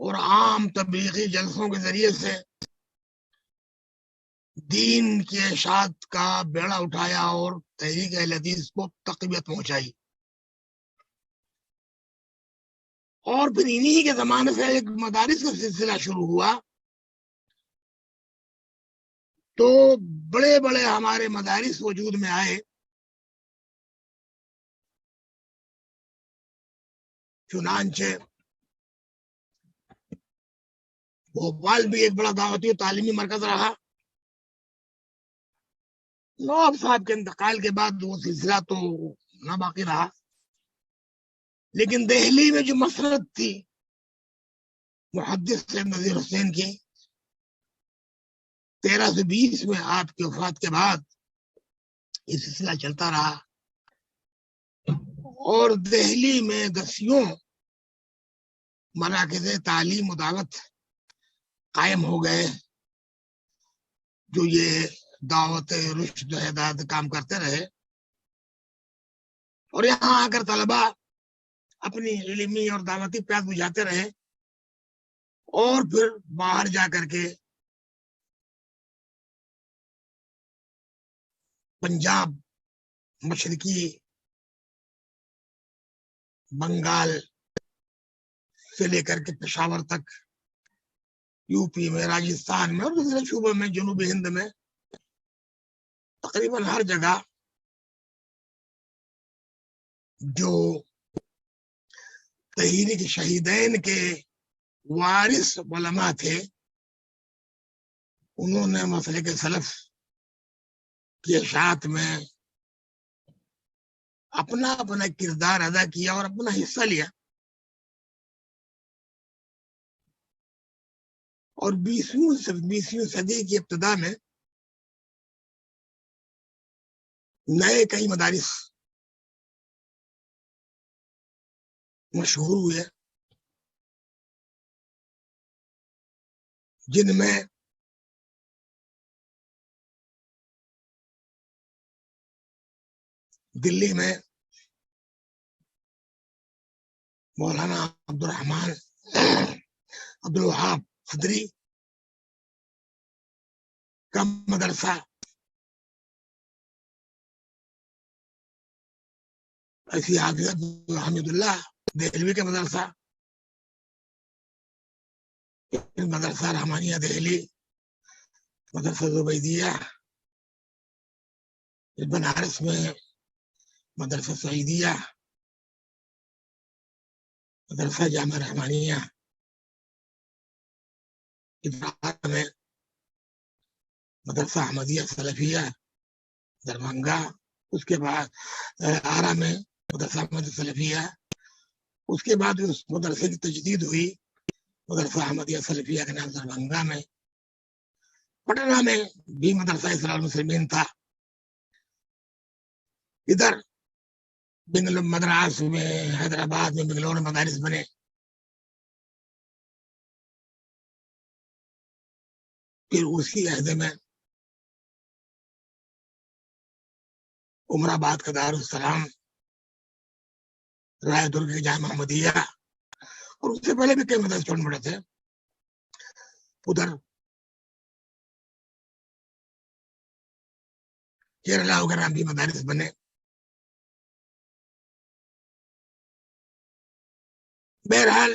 اور عام تبلیغی جلسوں کے ذریعے سے دین کی اشاعت کا بیڑا اٹھایا اور تحریک اہل حدیث کو تقویت پہنچائی. اور پھر انہی کے زمانے سے ایک مدارس کا سلسلہ شروع ہوا. تو بڑے بڑے ہمارے مدارس وجود میں آئے. چنانچہ بھوپال بھی ایک بڑا دعوتی و تعلیمی مرکز رہا. نواب صاحب کے انتقال کے بعد وہ سلسلہ تو نہ باقی رہا. لیکن دہلی میں جو مسرت تھی محدث سید نذیر حسین کی 1320 میں آپ کی وفات کے بعد یہ سلسلہ چلتا رہا. اور دہلی میں دسیوں مراکز تعلیم و دعوت قائم ہو گئے جو یہ دعوت رشد و ہدایت کام کرتے رہے. اور یہاں آ کر طلبا اپنی علمی اور دعوتی پیاس بجھاتے رہے اور پھر باہر جا کر کے پنجاب، مشرقی بنگال سے لے کر کے پشاور تک، یو پی میں، راجستھان میں اور دوسرے صوبوں میں، جنوبی ہند میں، تقریباً ہر جگہ جو تحریک شہیدین کے وارث علماء تھے انہوں نے مسلک سلف کی اشاعت میں اپنا اپنا کردار ادا کیا اور اپنا حصہ لیا. اور 20ویں صدی کی ابتدا میں نئے کئی مدارس مشہور ہوئے جن میں دلی میں مولانا عبدالرحمان عبدالوہاب صدری کا مدرسہ، ایسی حافظ حمید اللہ دہلوی کا مدرسہ، مدرسہ رحمانیہ دہلی، مدرسہ زبیدیہ بنارس میں، مدرسہ سعیدیہ، مدرسہ جامعہ رحمانیہ میں، مدرسہ احمدیہ سلفیہ دربھنگہ، اس کے بعد آرا میں مدرسہ احمد سلفیہ، اس کے بعد اس مدرسے کی تجدید ہوئی، مدرسہ احمدیہ سلفیہ کے نام دربھنگہ میں. پٹنہ میں بھی مدرسہ اسرار المسلمین تھا. ادھر بنگلور مدراس میں، حیدرآباد میں بنگلور میں مدارس بنے. پھر اسی عہدے میں عمر آباد کا دارالسلام، رائے درگ کی جامعہ احمدیہ، اور اس سے پہلے بھی کئی مدرسے چھوٹے بڑے تھے. ادھر کیرلا وغیرہ بھی مدارس بنے. بہرحال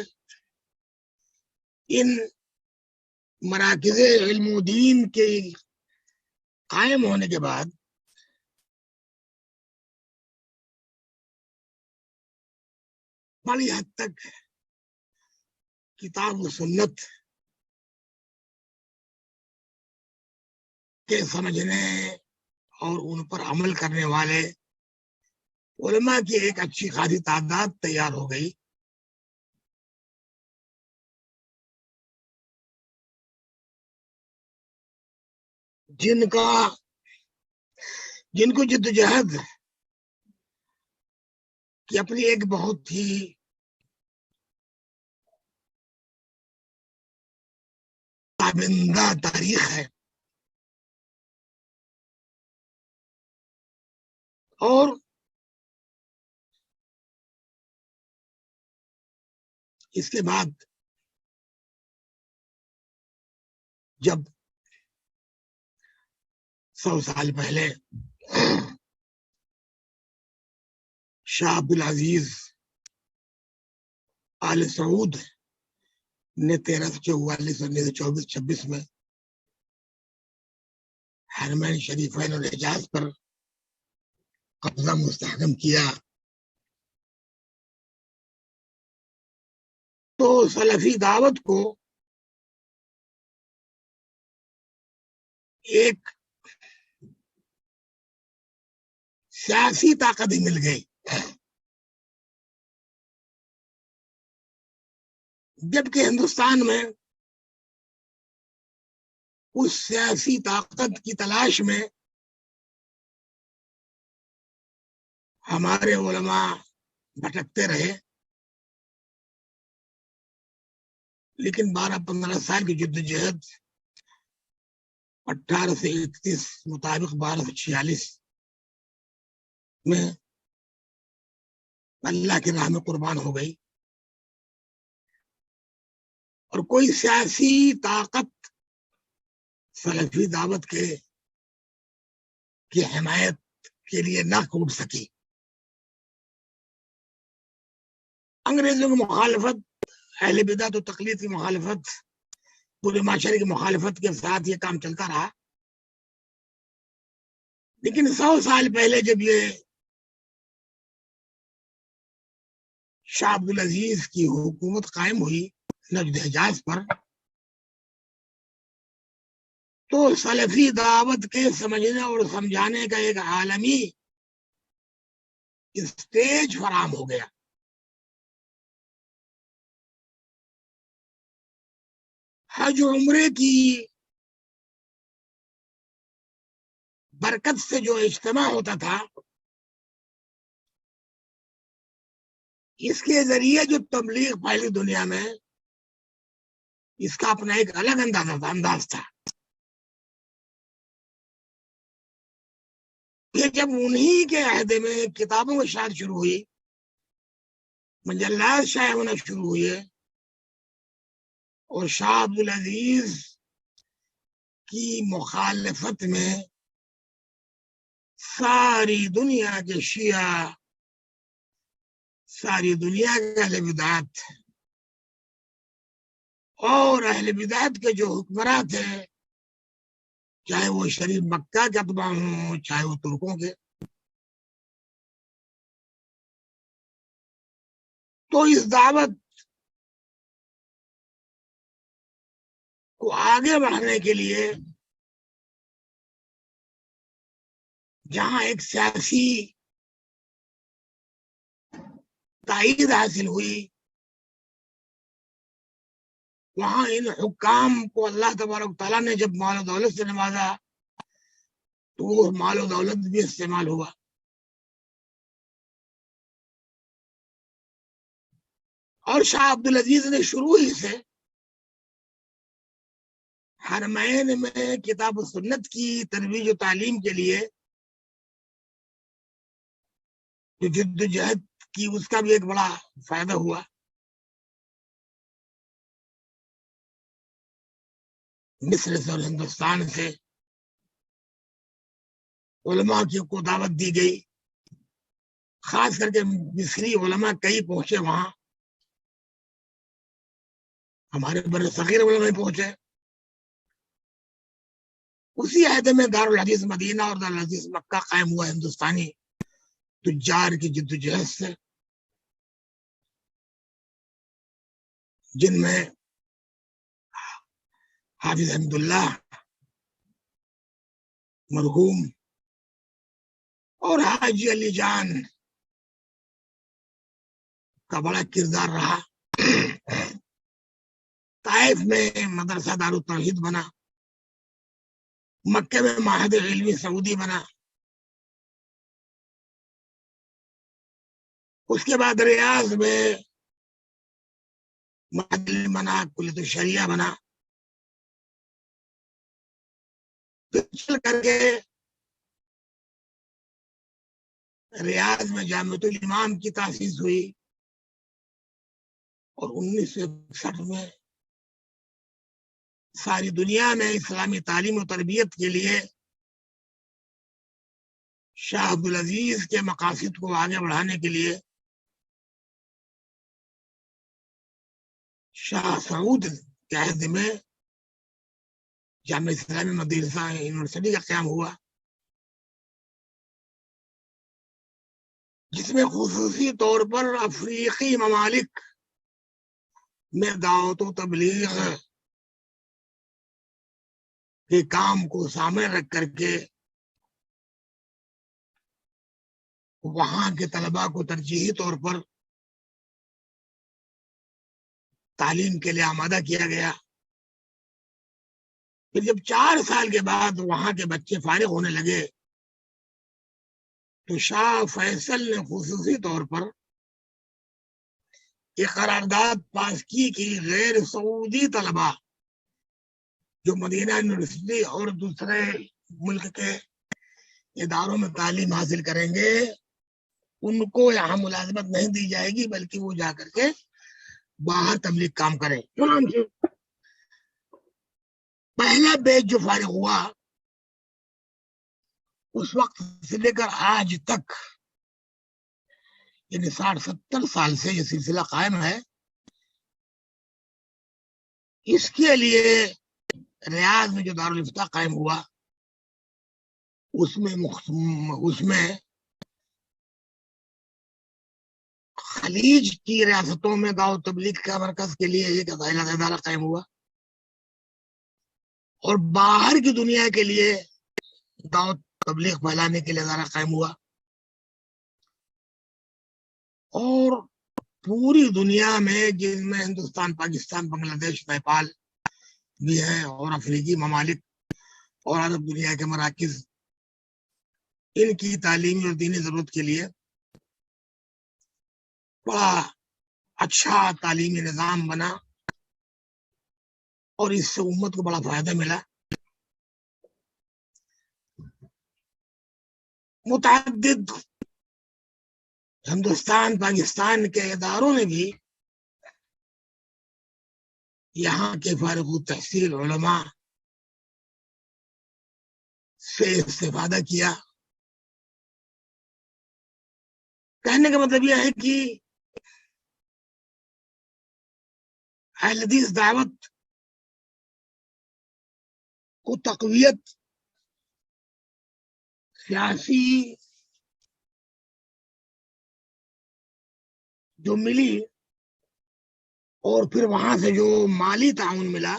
ان مراکز علم و دین کے قائم ہونے کے بعد بڑی حد تک کتاب و سنت کے سمجھنے اور ان پر عمل کرنے والے علماء کی ایک اچھی خاصی تعداد تیار ہو گئی. جن کو جدوجہد کی اپنی ایک بہت ہی تابندہ تاریخ ہے، اور اس کے بعد جب 100 سال پہلے شاہ عبد العزیز آل سعود نے 1344 اور 1924-26 میں حرمین شریفین اور حجاز پر قبضہ مستحکم کیا تو سلفی دعوت کو ایک سیاسی طاقت ہی مل گئی، جبکہ ہندوستان میں اس سیاسی طاقت کی تلاش میں ہمارے علماء بھٹکتے رہے، لیکن 12-15 سال کی جدوجہد 18 سے 31 مطابق 1246 میں اللہ کی راہ میں قربان ہو گئی، اور کوئی سیاسی طاقت سلفی دعوت کی حمایت کے لیے نہ کھوٹ سکی۔ انگریزوں کی مخالفت، اہل بدعت و تقلید کی مخالفت، پورے معاشرے کی مخالفت کے ساتھ یہ کام چلتا رہا، لیکن 100 سال پہلے جب یہ شاہ عبد العزیز کی حکومت قائم ہوئی نجد حجاز پر، تو سلفی دعوت کے سمجھنے اور سمجھانے کا ایک عالمی اسٹیج فراہم ہو گیا۔ حج و عمرے کی برکت سے جو اجتماع ہوتا تھا، اس کے ذریعے جو تبلیغ پھیلی دنیا میں، اس کا اپنا ایک الگ انداز تھا۔ پھر جب انہی کے عہد میں کتابوں کی اشاعت شروع ہوئی، مجلات شائع ہونا شروع ہوئے، اور شاہ عبد العزیز کی مخالفت میں ساری دنیا کے شیعہ، ساری دنیا کے اہل بدعت اور اہل بدعت کے جو حکمراں تھے، چاہے وہ شریف مکہ کے اتباع ہوں، چاہے وہ ترکوں کے، تو اس دعوت کو آگے بڑھانے کے لیے جہاں ایک سیاسی تائید حاصل ہوئی، وہاں ان حکام کو اللہ تبارک تعالیٰ نے جب مال و دولت سے نوازا تو وہ مال و دولت بھی استعمال ہوا۔ اور شاہ عبد العزیز نے شروع ہی سے حرمین میں کتاب و سنت کی ترویج و تعلیم کے لیے جو جدوجہد کی، اس کا بھی ایک بڑا فائدہ ہوا۔ مصر سے اور ہندوستان سے علماء کو دعوت دی گئی، خاص کر کے مصری علماء کئی پہنچے وہاں، ہمارے بر صغیر علماء پہنچے۔ اسی عہد میں دارالحدیث مدینہ اور دارالحدیث مکہ قائم ہوا ہندوستانی تجار کی جدوجہد سے، جن میں حافظ حمد اللہ مرحوم اور حاجی علی جان کا بڑا کردار رہا۔ طائف میں مدرسہ دار التوحید بنا، مکہ میں معہد علمی سعودی بنا، اس کے بعد ریاض میں معہد علم بنا، کلیت الشریعہ بنا، پھر چل کر کے ریاض میں جامعۃ الامام کی تاسیس ہوئی، اور 1961 میں ساری دنیا میں اسلامی تعلیم و تربیت کے لیے شاہ عبدالعزیز کے مقاصد کو آگے بڑھانے کے لیے شاہ سعود کے عہد میں جامعہ اسلامی مدرسہ یونیورسٹی کا قیام ہوا، جس میں خصوصی طور پر افریقی ممالک میں دعوت و تبلیغ کے کام کو سامنے رکھ کر کے وہاں کے طلباء کو ترجیحی طور پر تعلیم کے لیے آمادہ کیا گیا۔ پھر جب 4 سال کے بعد وہاں کے بچے فارغ ہونے لگے تو شاہ فیصل نے خصوصی طور پر یہ قرارداد پاس کی کہ غیر سعودی طلباء جو مدینہ یونیورسٹی اور دوسرے ملک کے اداروں میں تعلیم حاصل کریں گے ان کو یہاں ملازمت نہیں دی جائے گی، بلکہ وہ جا کر کے باہر تبلیغ کام کریں۔ چنانچہ پہلا بیچ جو فارغ ہوا اس وقت سے لے کر آج تک یعنی 60-70 سال سے یہ سلسلہ قائم ہے۔ اس کے لیے ریاض میں جو دارالفتہ قائم ہوا اس میں خلیج کی ریاستوں میں دعوت تبلیغ کا مرکز کے لیے ایک ادارہ قائم ہوا، اور باہر کی دنیا کے لیے دعوت تبلیغ پھیلانے کے لیے ادارہ قائم ہوا، اور پوری دنیا میں جن میں ہندوستان، پاکستان، بنگلہ دیش، نیپال بھی ہے اور افریقی ممالک اور عرب دنیا کے مراکز، ان کی تعلیمی اور دینی ضرورت کے لیے بڑا اچھا تعلیمی نظام بنا اور اس سے امت کو بڑا فائدہ ملا۔ متعدد ہندوستان، پاکستان کے اداروں نے بھی یہاں کے فارغ التحصیل علماء سے استفادہ کیا۔ کہنے کا مطلب یہ ہے کہ اہل حدیث دعوت کو تقویت سیاسی جو ملی اور پھر وہاں سے جو مالی تعاون ملا،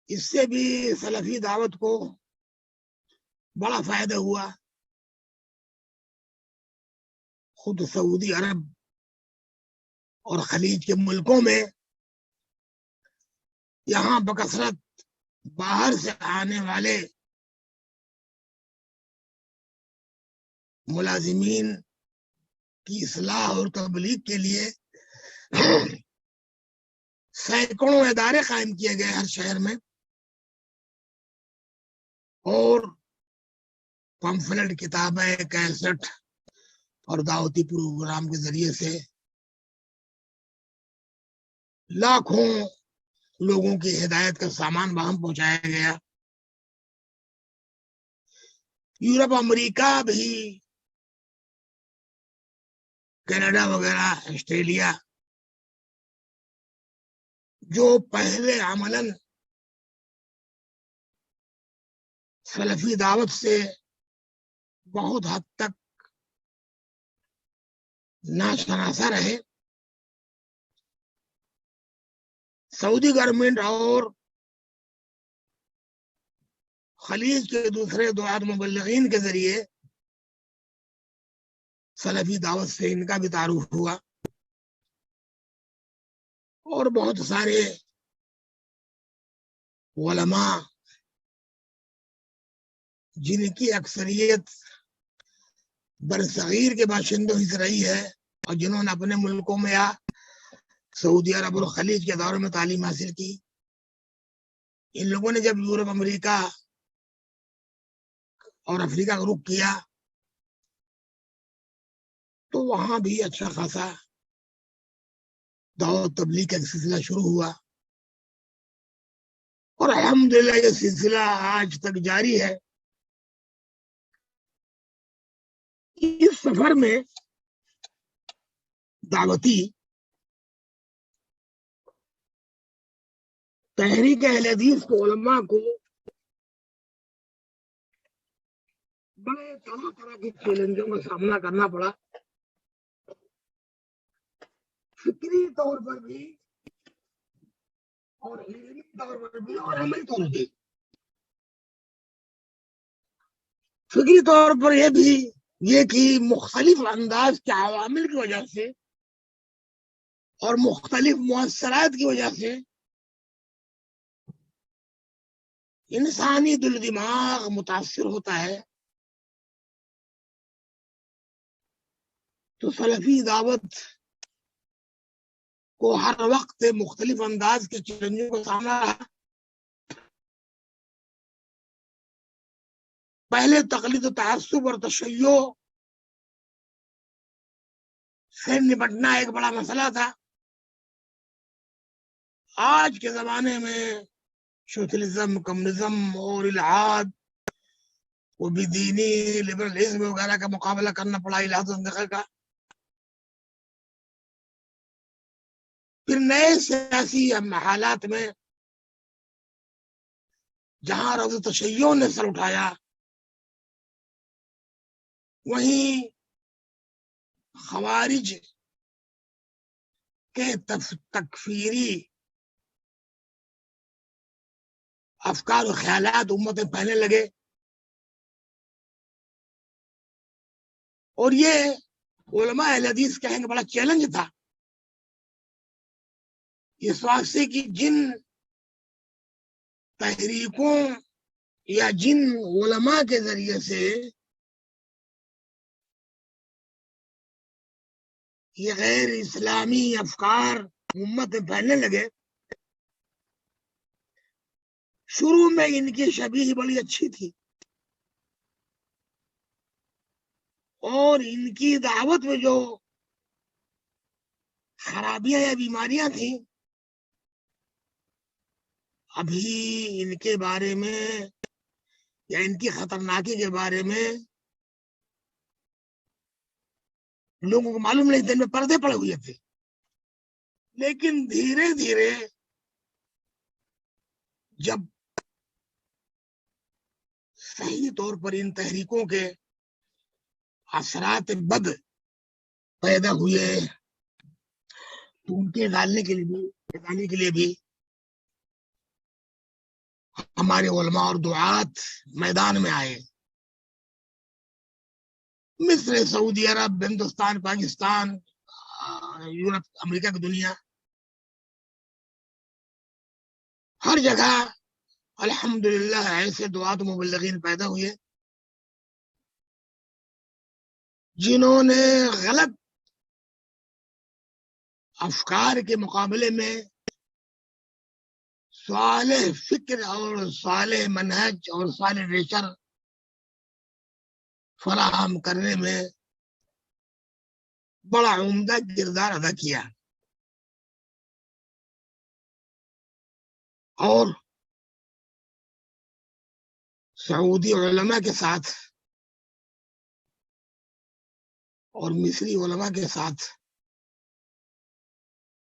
اس سے بھی سلفی دعوت کو بڑا فائدہ ہوا۔ خود سعودی عرب اور خلیج کے ملکوں میں یہاں بکثرت باہر سے آنے والے ملازمین کی اصلاح اور تبلیغ کے لیے سینکڑوں ادارے قائم کیے گئے ہر شہر میں، اور پمفلٹ، کتابیں، کیسٹ اور دعوتی پروگرام کے ذریعے سے لاکھوں لوگوں کی ہدایت کا سامان باہم پہنچایا گیا۔ یورپ، امریکہ بھی، کینیڈا وغیرہ، آسٹریلیا، جو پہلے عملاً سلفی دعوت سے بہت حد تک ناشناسا رہے، سعودی گورنمنٹ اور خلیج کے دوسرے دعات مبلغین کے ذریعے سلفی دعوت سے ان کا بھی تعارف ہوا، اور بہت سارے علماء جن کی اکثریت برصغیر کے باشندوں ہی سے رہی ہے اور جنہوں نے اپنے ملکوں میں یا سعودی عرب اور خلیج کے دوروں میں تعلیم حاصل کی، ان لوگوں نے جب یورپ، امریکہ اور افریقہ کا رخ کیا تو وہاں بھی اچھا خاصا دعوت تبلیغ کا سلسلہ شروع ہوا۔ اور الحمدللہ یہ سلسلہ آج تک جاری ہے. اس سفر میں دعوتی تحریک اہل حدیث کے علماء کو بڑے طرح طرح کے چیلنجوں کا سامنا کرنا پڑا، فکری طور پر بھی اور علمی طور پر بھی اور عملی طور پر بھی. فکری طور پر یہ کہ مختلف انداز کے عوامل کی وجہ سے اور مختلف مؤثرات کی وجہ سے انسانی دل دماغ متاثر ہوتا ہے. تو سلفی دعوت کو ہر وقت مختلف انداز کے چیلنجوں کا سامنا رہا. پہلے تقلید و تعصب اور تشیع سے نپٹنا ایک بڑا مسئلہ تھا. آج کے زمانے میں سوشلزم، کمیونزم اور الحاد وہ بھی دینی لبرلزم وغیرہ کا مقابلہ کرنا پڑا، الحاد و کا. پھر نئے سیاسی حالات میں جہاں روز تشیع نے سر اٹھایا، وہیں خوارج کے تکفیری افکار و خیالات امت میں پھیلنے لگے. اور یہ علماء اہل حدیث کا ایک بڑا چیلنج تھا اس واسطے کی جن تحریکوں یا جن علماء کے ذریعے سے یہ غیر اسلامی افکار امت میں پھیلنے لگے، شروع میں ان کی شبیہ بڑی اچھی تھی اور ان کی دعوت میں جو خرابیاں یا بیماریاں تھیں ابھی ان کے بارے میں یا ان کی خطرناکی کے بارے میں لوگوں کو معلوم نہیں، دن میں پردے پڑے ہوئے تھے. لیکن دھیرے دھیرے جب صحیح طور پر ان تحریکوں کے اثرات بد پیدا ہوئے تو ان کے ڈالنے کے لیے بھی ہمارے علماء اور دعات میدان میں آئے. مصر، سعودی عرب، ہندوستان، پاکستان، یورپ، امریکہ کی دنیا، ہر جگہ الحمدللہ ایسے دعات و مبلغین پیدا ہوئے جنہوں نے غلط افکار کے مقابلے میں صالح فکر اور صالح منہج اور صالح نیچر فراہم کرنے میں بڑا عمدہ کردار ادا کیا. اور سعودی علماء کے ساتھ اور مصری علماء کے ساتھ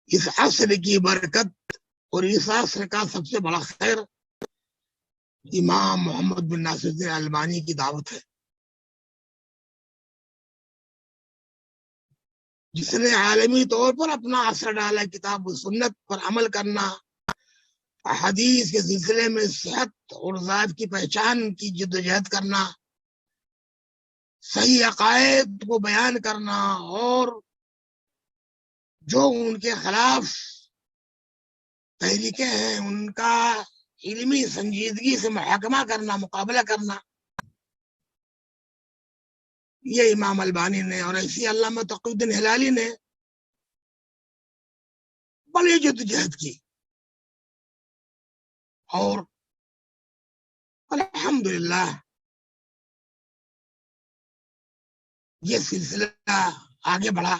اس عصر کی برکت اور اس عصر کا سب سے بڑا خیر امام محمد بن ناصر الدین البانی کی دعوت ہے، جس نے عالمی طور پر اپنا اثر ڈالا. کتاب و سنت پر عمل کرنا، حدیث کے سلسلے میں صحت اور ذات کی پہچان کی جدوجہد کرنا، صحیح عقائد کو بیان کرنا اور جو ان کے خلاف تحریکیں ہیں ان کا علمی سنجیدگی سے محاکمہ کرنا، مقابلہ کرنا، یہ امام البانی نے اور ایسی علامہ تقی الدین ہلالی نے بڑی جدوجہد کی. اور الحمدللہ یہ سلسلہ آگے بڑھا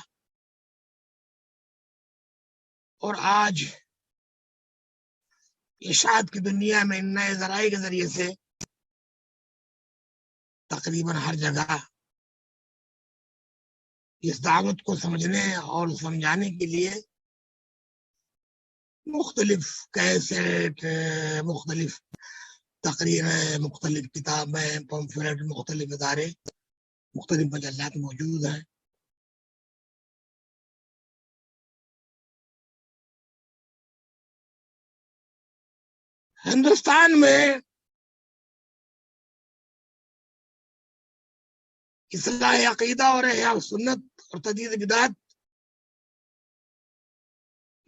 اور آج اشاعت کی دنیا میں ان نئے ذرائع کے ذریعے سے تقریباً ہر جگہ اس دعوت کو سمجھنے اور سمجھانے کے لیے مختلف کیسٹ، مختلف تقریریں، مختلف کتابیں، پمفلٹ، مختلف ادارے، مختلف مجلات موجود ہیں۔ ہندوستان میں اصلاح عقیدہ اور احیاء سنت اور تجدید بدعت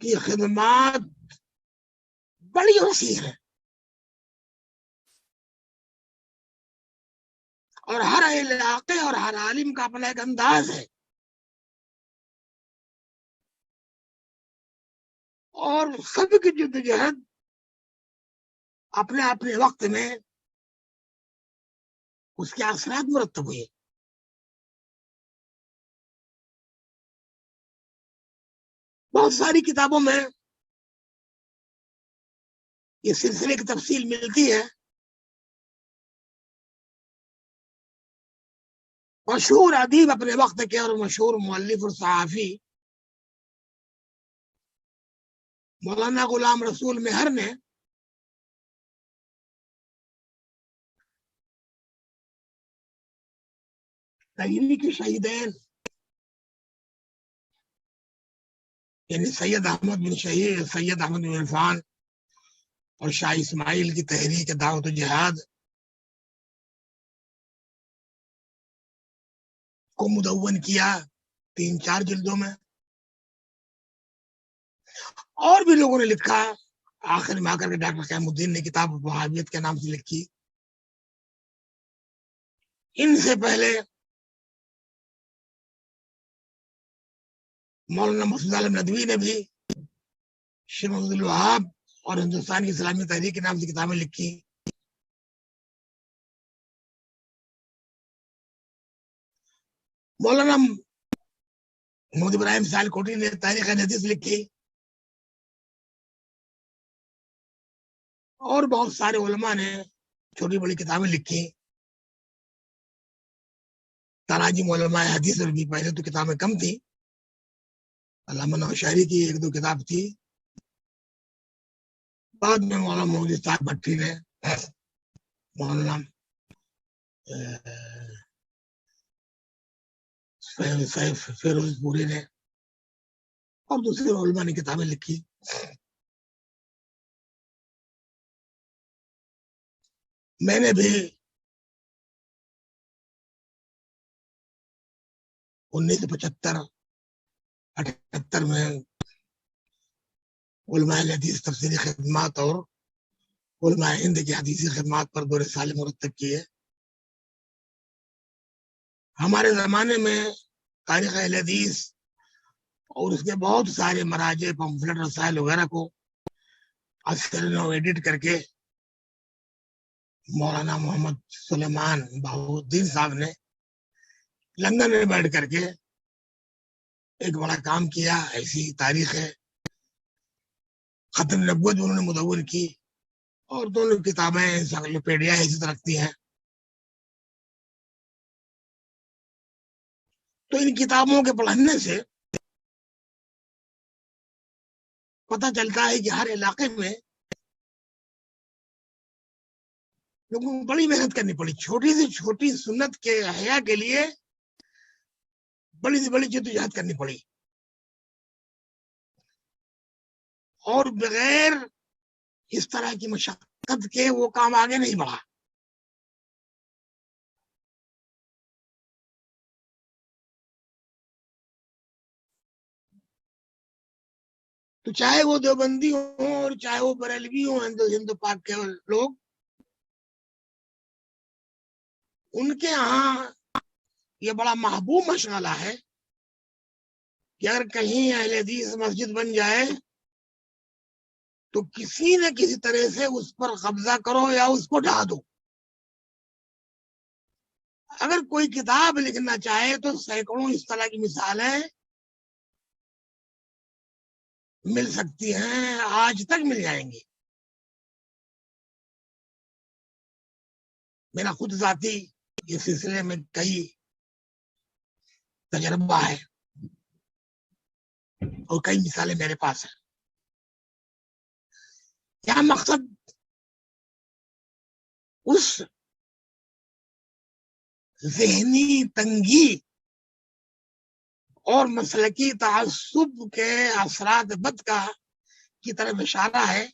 کی خدمات بڑی وسیع ہیں، اور ہر علاقے اور ہر عالم کا اپنا ایک انداز ہے، اور سب کی جدوجہد اپنے اپنے وقت میں اس کے اثرات مرتب ہوئے۔ بہت ساری کتابوں میں یہ سلسلے کی تفصیل ملتی ہے۔ مشہور ادیب اپنے وقت کے اور مشہور مؤلف اور صحافی مولانا غلام رسول مہر نے تحریک شہیدین یعنی سید احمد بن شہید، سید احمد بن عرفان اور شاہ اسماعیل کی تحریک دعوت و جہاد کو مدون کیا 3-4 جلدوں میں، اور بھی لوگوں نے لکھا۔ آخر میں آ کر کے ڈاکٹر قیام الدین نے کتاب وہابیت کے نام سے لکھی۔ ان سے پہلے مولانا مسعود عالم ندوی نے بھی شیخ محمد الوہاب اور ہندوستان کی اسلامی تحریک کے نام سے کتابیں لکھی۔ مولانا محمد ابراہیم سال کوٹی نے تاریخ حدیث لکھی، اور بہت سارے علماء نے چھوٹی بڑی کتابیں لکھی۔ تراجم علماء حدیث میں بھی پہلے تو کتابیں کم تھیں، علامہ نوشہری کی 1-2 کتاب تھی، بعد میں مولانا محمد اسحاق بھٹی نے، مولانا فیروز پوری نے اور دوسرے علماء نے کتابیں لکھی۔ میں نے بھی 1975-78 میں علماء حدیث تفسیری خدمات اور علماء ہند کی حدیثی خدمات پر 2 رسالے مرتب کیے۔ ہمارے زمانے میں تاریخ اہل حدیث اور اس کے بہت سارے مراجع، پمفلٹ، رسائل وغیرہ کو اصل نو ایڈٹ کر کے مولانا محمد سلیمان بہاؤالدین صاحب نے لندن میں بیٹھ کر کے ایک بڑا کام کیا۔ ایسی تاریخ ہے، ختم نبوت انہوں نے مدون کی، اور دونوں کتابیں انسائکلوپیڈیا حیثیت رکھتی ہیں۔ تو ان کتابوں کے پڑھنے سے پتہ چلتا ہے کہ ہر علاقے میں لوگوں کو بڑی محنت کرنی پڑی، چھوٹی سے چھوٹی سنت کے احیاء کے لیے بڑی سے بڑی جدوجہد کرنی پڑی، اور بغیر اس طرح کی مشقت کے وہ کام آگے نہیں بڑھا۔ تو چاہے وہ دیوبندی ہوں اور چاہے وہ بریلوی ہوں، ہند پاک کے لوگ، ان کے ہاں یہ بڑا محبوب مشغلہ ہے کہ اگر کہیں اہل حدیث مسجد بن جائے تو کسی نہ کسی طرح سے اس پر قبضہ کرو یا اس کو ڈھا دو۔ اگر کوئی کتاب لکھنا چاہے تو سینکڑوں اس طرح کی مثالیں مل سکتی ہیں، آج تک مل جائیں گی۔ میرا خود ذاتی اس سلسلے میں کئی تجربہ ہے اور کئی مثالیں میرے پاس ہیں. یہاں مقصد اس ذہنی تنگی اور مسلکی تعصب کے اثرات بد کی طرف اشارہ ہے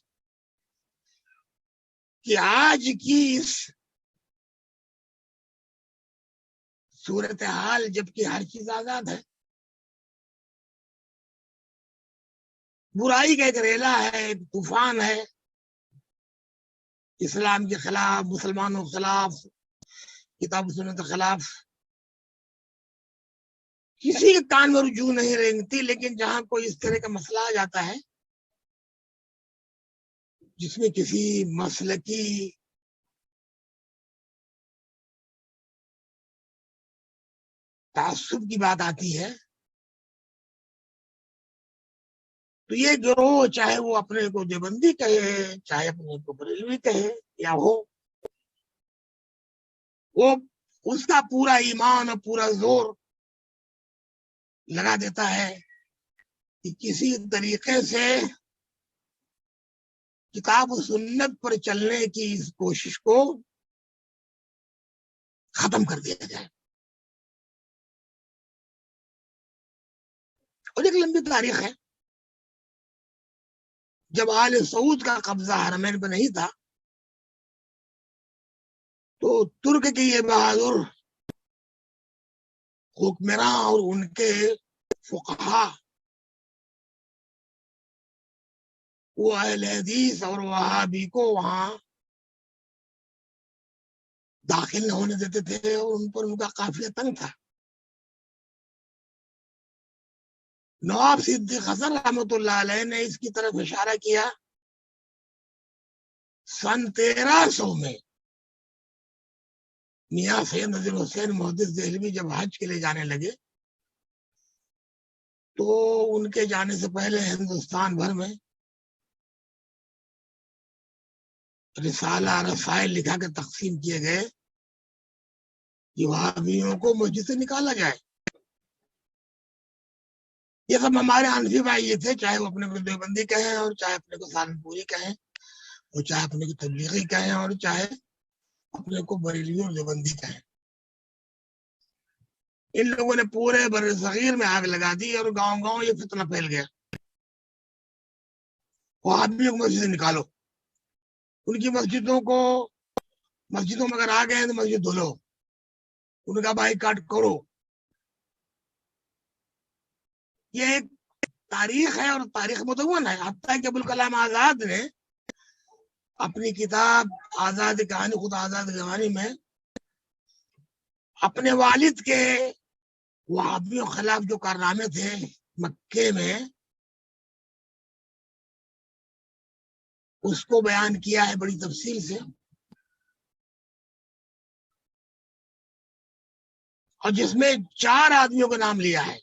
کہ آج کی اس صورتحال جبکہ ہر چیز آزاد ہے، برائی کا ایک ریلا ہے، ایک طوفان ہے، اسلام کے خلاف، مسلمانوں کے خلاف، کتاب و سنت کے خلاف، کسی کے کان میں رجوع نہیں رینگتی. لیکن جہاں کوئی اس طرح کا مسئلہ آ جاتا ہے جس میں کسی مسلکی تعصب کی بات آتی ہے تو یہ گروہ چاہے وہ اپنے کو دیوبندی کہے، چاہے اپنے کو بریلوی کہے یا وہ اس کا پورا ایمان اور پورا زور لگا دیتا ہے کہ کسی طریقے سے کتاب و سنت پر چلنے کی اس کوشش کو ختم کر دیا جائے. اور ایک لمبی تاریخ ہے. جب آل سعود کا قبضہ حرمین پہ نہیں تھا تو ترک کے یہ بہادر حکمراں اور ان کے فقہا وہ اہل حدیث اور وہابی کو وہاں داخل نہ ہونے دیتے تھے اور ان پر ان کا قافلہ تنگ تھا. نواب صدیق حسن رحمۃ اللہ علیہ نے اس کی طرف اشارہ کیا. سن 1300 میں میاں سید نذیر حسین محدث دہلوی جب حج کے لیے جانے لگے تو ان کے جانے سے پہلے ہندوستان بھر میں رسالہ رسائل لکھا کے تقسیم کیے گئے کہ وہابیوں کو مسجد سے نکالا جائے. یہ سب ہمارے حنفی بھائی یہ تھے، چاہے وہ اپنے کو دیوبندی کہیں اور چاہے اپنے کو سہارنپوری کہیں اور چاہے اپنے کو تبلیغی کہیں اور چاہے اپنے کو بریلوی اور دیوبندی کہیں. ان لوگوں نے پورے بر صغیر میں آگ لگا دی اور گاؤں گاؤں یہ فتنہ پھیل گیا. وہابیوں کو مسجد سے نکالو، ان کی مسجدوں میں اگر آ گئے تو مسجد دھلو، ان کا بائیکاٹ کرو. یہ ایک تاریخ ہے اور تاریخ مدون ہے. حتیٰ کہ ابوالکلام آزاد نے اپنی کتاب آزاد کہانی خود آزاد کہانی میں اپنے والد کے وہابیوں کے خلاف جو کارنامے تھے مکے میں اس کو بیان کیا ہے بڑی تفصیل سے. اور جس میں 4 آدمیوں کا نام لیا ہے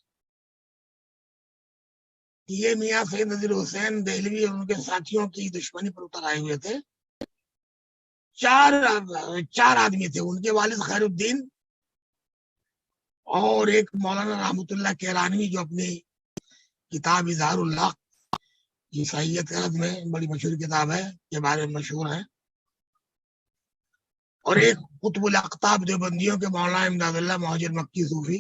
کہ یہ میاں سید نذیر حسین دہلوی اور ان کے ساتھیوں کی دشمنی پر اتر آئے ہوئے تھے. 4 آدمی تھے، ان کے والد خیر الدین اور ایک مولانا رحمت اللہ کیرانوی جو اپنی کتاب اظہار اللہ عیسائیت عرب میں بڑی مشہور کتاب ہے کے بارے میں مشہور ہے، اور ایک قطب الاقطاب دیوبندیوں کے مولانا امداد اللہ مہاجر مکی صوفی،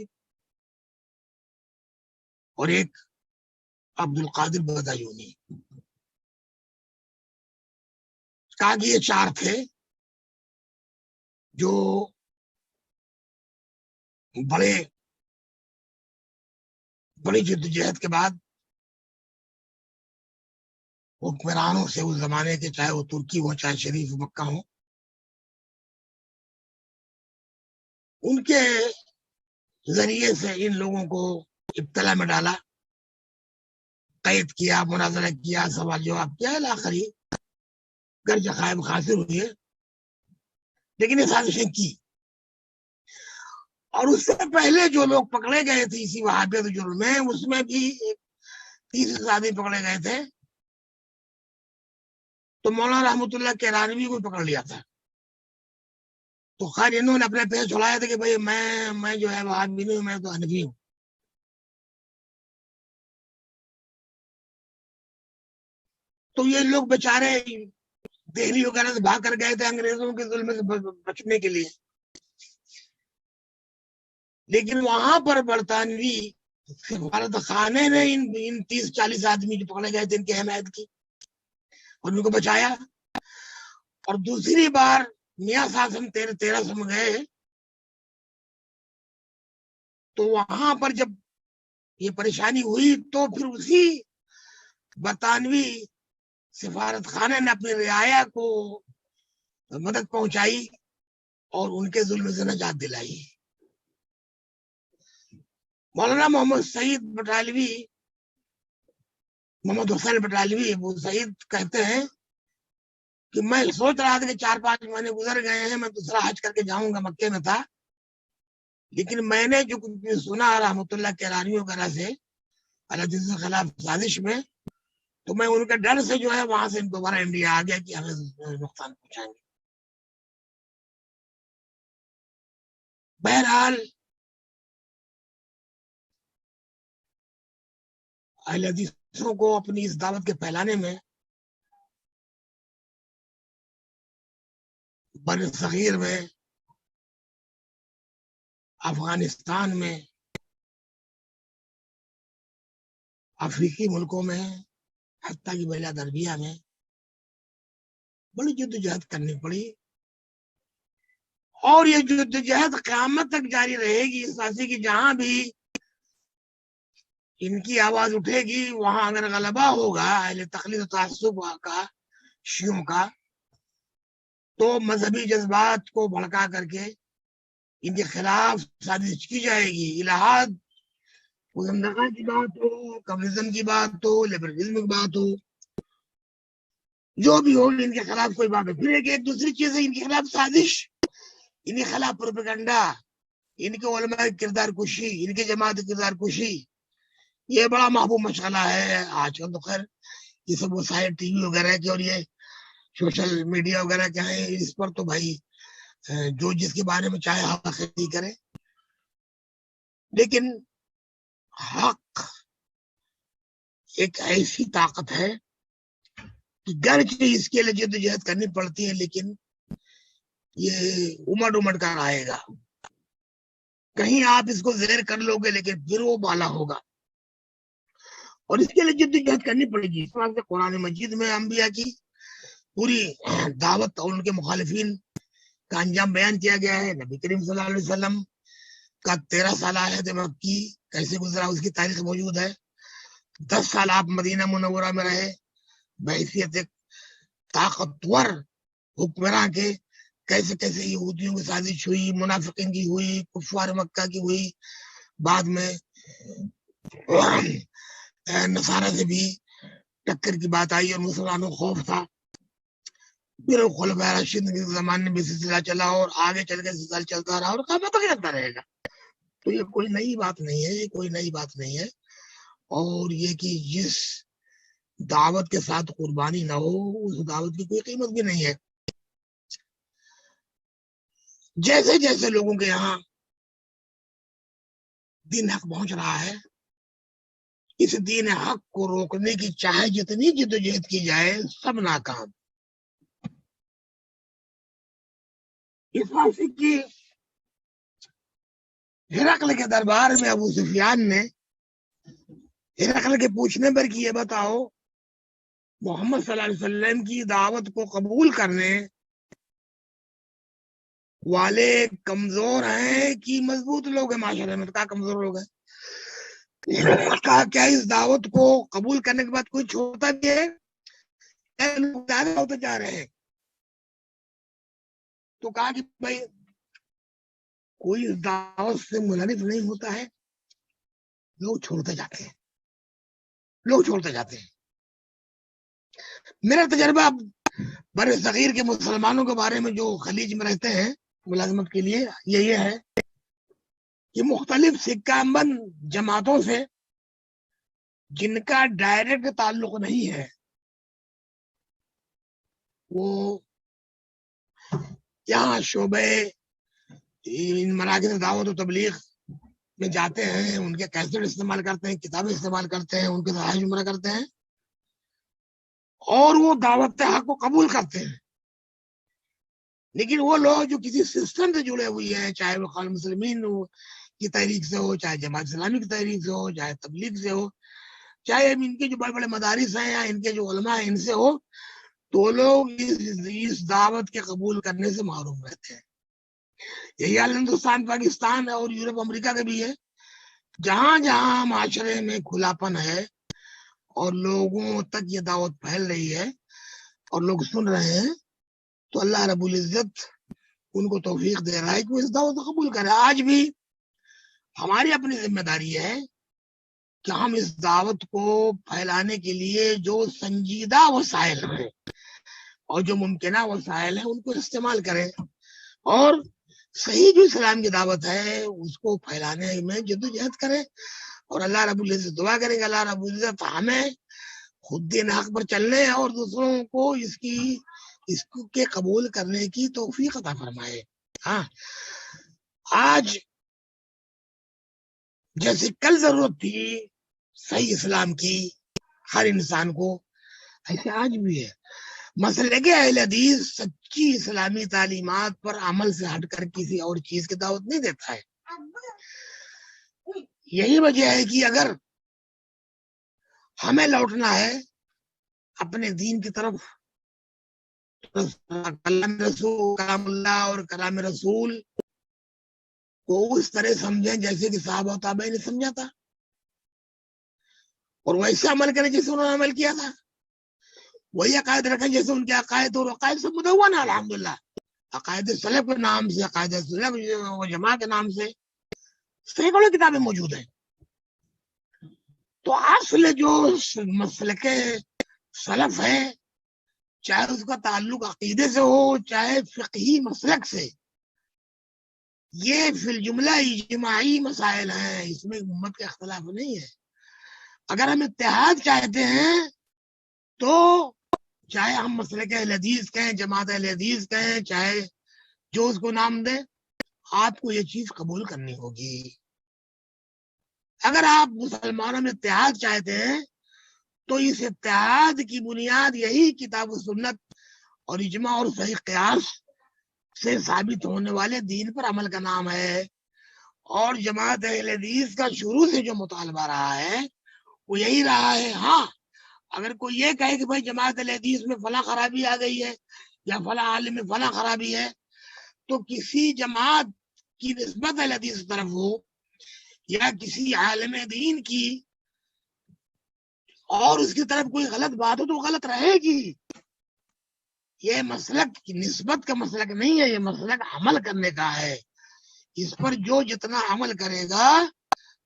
اور ایک عبد القادر بدایونی. کہا کہ یہ 4 تھے جو بڑی جدوجہد کے بعد حکمرانوں سے اس زمانے کے، چاہے وہ ترکی ہو چاہے شریف مکہ ہو، ان کے ذریعے سے ان لوگوں کو ابتلا میں ڈالا، قید کیا، مناظرہ کیا، سوال جواب کیا، آخری گرج خائب خاصر ہوئے. لیکن یہ سازشیں کی. اور اس سے پہلے جو لوگ پکڑے گئے تھے اسی وہابیت جرم میں، اس میں بھی 30 آدمی پکڑے گئے تھے. تو مولانا رحمت اللہ کیرانوی کو پکڑ لیا تھا تو خیر انہوں نے اپنے پیش چھڑایا تھا کہ بھائی میں جو ہے وہابی نہیں ہوں، میں تو حنفی ہوں. تو یہ لوگ بیچارے دہلی وغیرہ سے بھاگ کر گئے تھے انگریزوں کے ظلم سے بچنے کے لیے، لیکن وہاں پر برطانوی سفارت خانے نے ان 30-40 آدمی جو پکڑے گئے تھے ان کی حمایت کی اور ان کو بچایا. اور دوسری بار میاں صاحب 1300 میں گئے تو وہاں پر جب یہ پریشانی ہوئی تو پھر اسی برطانوی سفارت خانے نے اپنی رعایا کو مدد پہنچائی اور ان کے ظلم سے نجات دلائی. مولانا محمد سعید بٹالوی، محمد حسین بٹالوی ابو سعید کہتے ہیں کہ میں سوچ رہا تھا کہ 4-5 مہینے گزر گئے ہیں، میں دوسرا حج کر کے جاؤں گا، مکے میں تھا، لیکن میں نے جو کچھ سنا رحمۃ اللہ کیرانی وغیرہ سے الحدیث کے خلاف سازش میں، تو میں ان کے ڈر سے جو ہے وہاں سے دوبارہ انڈیا آ گیا کہ ہمیں نقصان پہنچائیں گے. بہرحال اہل حدیثوں کو اپنی اس دعوت کے پھیلانے میں بر صغیر میں، افغانستان میں، افریقی ملکوں میں، حتیٰ کہ بلاد عربیہ میں بڑی جدوجہد کرنی پڑی، اور یہ جدوجہد قیامت تک جاری رہے گی، اس واسطے کہ جہاں بھی ان کی آواز اٹھے گی وہاں اگر غلبہ ہوگا اہل تقلید و تعصب کا، شیعوں کا، تو مذہبی جذبات کو بھڑکا کر کے ان کے خلاف سازش کی جائے گی. الہاد مزندقہ کی بات ہو، کمیونزم کی بات ہو، لبرلزم کی بات ہو، جو بھی ہو ان کے خلاف کوئی بات ہے. پھر ایک دوسری چیز ہے ان کے خلاف سازش، ان کے خلاف پروپیگنڈا، ان کے علماء کردار کشی، ان کے جماعت کردار کشی، یہ بڑا محبوب مشغلہ ہے آج کل. تو خیر یہ سب وسائل ٹی وی وغیرہ کے اور یہ سوشل میڈیا وغیرہ کے ہیں، اس پر تو بھائی جو جس کے بارے میں چاہے ہوا خیری کرے، لیکن حق ایک ایسی طاقت ہے کہ گرچہ اس کے لیے جدوجہد کرنی پڑتی ہے لیکن یہ امڑ کر آئے گا. کہیں آپ اس کو زیر کر لو گے لیکن پھر وہ بالا ہوگا، اور اس کے لیے جدوجہد کرنی پڑے گی. اس واسطے قرآن مجید میں انبیاء کی پوری دعوت اور ان کے مخالفین کا انجام بیان کیا گیا ہے. نبی کریم صلی اللہ علیہ وسلم کا 13 سالہ عہد مکی کیسے گزرا اس کی تاریخ موجود ہے. 10 سال آپ مدینہ منورہ میں رہے بحیثیت ایک طاقتور حکمراں کے، کیسے کیسے یہودیوں کی سازش ہوئی، منافقین کی ہوئی، کفار مکہ کی ہوئی، بعد میں نصارہ سے بھی ٹکر کی بات آئی اور مسلمانوں کو خوف تھا. پھر خلفائے راشدین کے زمانے میں سلسلہ چلا اور آگے چل کے سلسلہ چلتا رہا اور قیامت تک چلتا رہے گا. تو یہ کوئی نئی بات نہیں ہے، یہ کوئی نئی بات نہیں ہے. اور یہ کہ جس دعوت کے ساتھ قربانی نہ ہو اس دعوت کی کوئی قیمت بھی نہیں ہے. جیسے جیسے لوگوں کے یہاں دین حق پہنچ رہا ہے، اس دین حق کو روکنے کی چاہے جتنی جدوجہد کی جائے سب ناکام. اس واسطے کی ہرقل کے دربار میں ابو سفیان نے ہرقل کے پوچھنے پر کہ یہ بتاؤ محمد صلی اللہ علیہ وسلم کی دعوت کو قبول کرنے والے کمزور ہیں کہ مضبوط لوگ ہیں معاشرے میں؟ کہا کمزور لوگ ہیں. کہا کیا اس دعوت کو قبول کرنے کے بعد کوئی چھوٹا بھی ہے؟ لوگ زیادہ ہوتے جا رہے ہیں. تو کہا کہ بھائی کوئی اس دعوت سے منحرف نہیں ہوتا ہے، لوگ چھوڑتے جاتے ہیں، لوگ چھوڑتے جاتے ہیں. میرا تجربہ بر صغیر کے مسلمانوں کے بارے میں جو خلیج میں رہتے ہیں ملازمت کے لیے یہ ہے کہ مختلف سکہ بند جماعتوں سے جن کا ڈائریکٹ تعلق نہیں ہے وہ یہاں شعبے ان مراکز دعوت و تبلیغ میں جاتے ہیں، ان کے کیسٹ استعمال کرتے ہیں، کتابیں استعمال کرتے ہیں، ان کے ساتھ حج عمرہ کرتے ہیں، اور وہ دعوت حق کو قبول کرتے ہیں. لیکن وہ لوگ جو کسی سسٹم سے جڑے ہوئے ہیں، چاہے وہ اخوان المسلمین کی تحریک سے ہو، چاہے جماعت اسلامی کی تحریک سے ہو، چاہے تبلیغ سے ہو، چاہے ان کے جو بڑے بڑے مدارس ہیں یا ان کے جو علماء ہیں ان سے ہو، تو لوگ اس دعوت کے قبول کرنے سے محروم رہتے ہیں. یہی حال ہندوستان، پاکستان اور یورپ امریکہ کا بھی ہے. جہاں جہاں معاشرے میں کھلا پن ہے اور لوگوں تک یہ دعوت پھیل رہی ہے اور لوگ سن رہے ہیں، تو اللہ رب العزت ان کو توفیق دے رہا ہے کہ وہ اس دعوت کو قبول کرے. آج بھی ہماری اپنی ذمہ داری ہے کہ ہم اس دعوت کو پھیلانے کے لیے جو سنجیدہ وسائل ہیں اور جو ممکنہ وسائل ہیں ان کو استعمال کریں، اور صحیح جو اسلام کی دعوت ہے اس کو پھیلانے میں جدوجہد کریں. اور اللہ رب العزت دعا کریں کہ اللہ رب العزت ہمیں خود دین حق پر چلنے اور دوسروں کو اس کے قبول کرنے کی توفیق عطا فرمائے. ہاں، آج جیسے کل ضرورت تھی صحیح اسلام کی ہر انسان کو، ایسے آج بھی ہے. مسلک اہل حدیث سچی اسلامی تعلیمات پر عمل سے ہٹ کر کسی اور چیز کی دعوت نہیں دیتا ہے. یہی وجہ ہے کہ اگر ہمیں لوٹنا ہے اپنے دین کی طرف، کلام اللہ اور کلام رسول کو اس طرح سمجھیں جیسے کہ صحابہ و تابعین نے سمجھا تھا، اور ویسے عمل کریں جیسے انہوں نے عمل کیا تھا، وہی عقائد رکھیں جیسے ان کے عقائد، اور عقائد سے مدون ہے الحمدللہ. عقائد سلف کے نام سے، عقائد سلف و جماع کے نام سے سینکڑوں کتابیں موجود ہیں. تو اصل جو مسلک سلف ہے، چاہے اس کا تعلق عقیدے سے ہو چاہے فقہی مسلک سے، یہ فی الجملہ اجتماعی مسائل ہیں، اس میں امت کا اختلاف نہیں ہے. اگر ہم اتحاد چاہتے ہیں تو چاہے ہم مسلک اہل حدیث کہیں، جماعت اہل حدیث کہیں، چاہے جو اس کو نام دیں، آپ کو یہ چیز قبول کرنی ہوگی. اگر آپ مسلمانوں میں اتحاد چاہتے ہیں تو اس اتحاد کی بنیاد یہی کتاب و سنت اور اجماع اور صحیح قیاس سے ثابت ہونے والے دین پر عمل کا نام ہے. اور جماعت اہل حدیث کا شروع سے جو مطالبہ رہا ہے وہ یہی رہا ہے. ہاں، اگر کوئی یہ کہے کہ بھائی جماعت اہل حدیث میں فلاں خرابی آ گئی ہے یا فلاں عالم میں فلاں خرابی ہے، تو کسی جماعت کی نسبت اہل حدیث کی طرف ہو یا کسی عالم دین کی اور اس کی طرف کوئی غلط بات ہو تو غلط رہے گی. یہ مسلک کی نسبت کا مسلک نہیں ہے، یہ مسلک عمل کرنے کا ہے. اس پر جو جتنا عمل کرے گا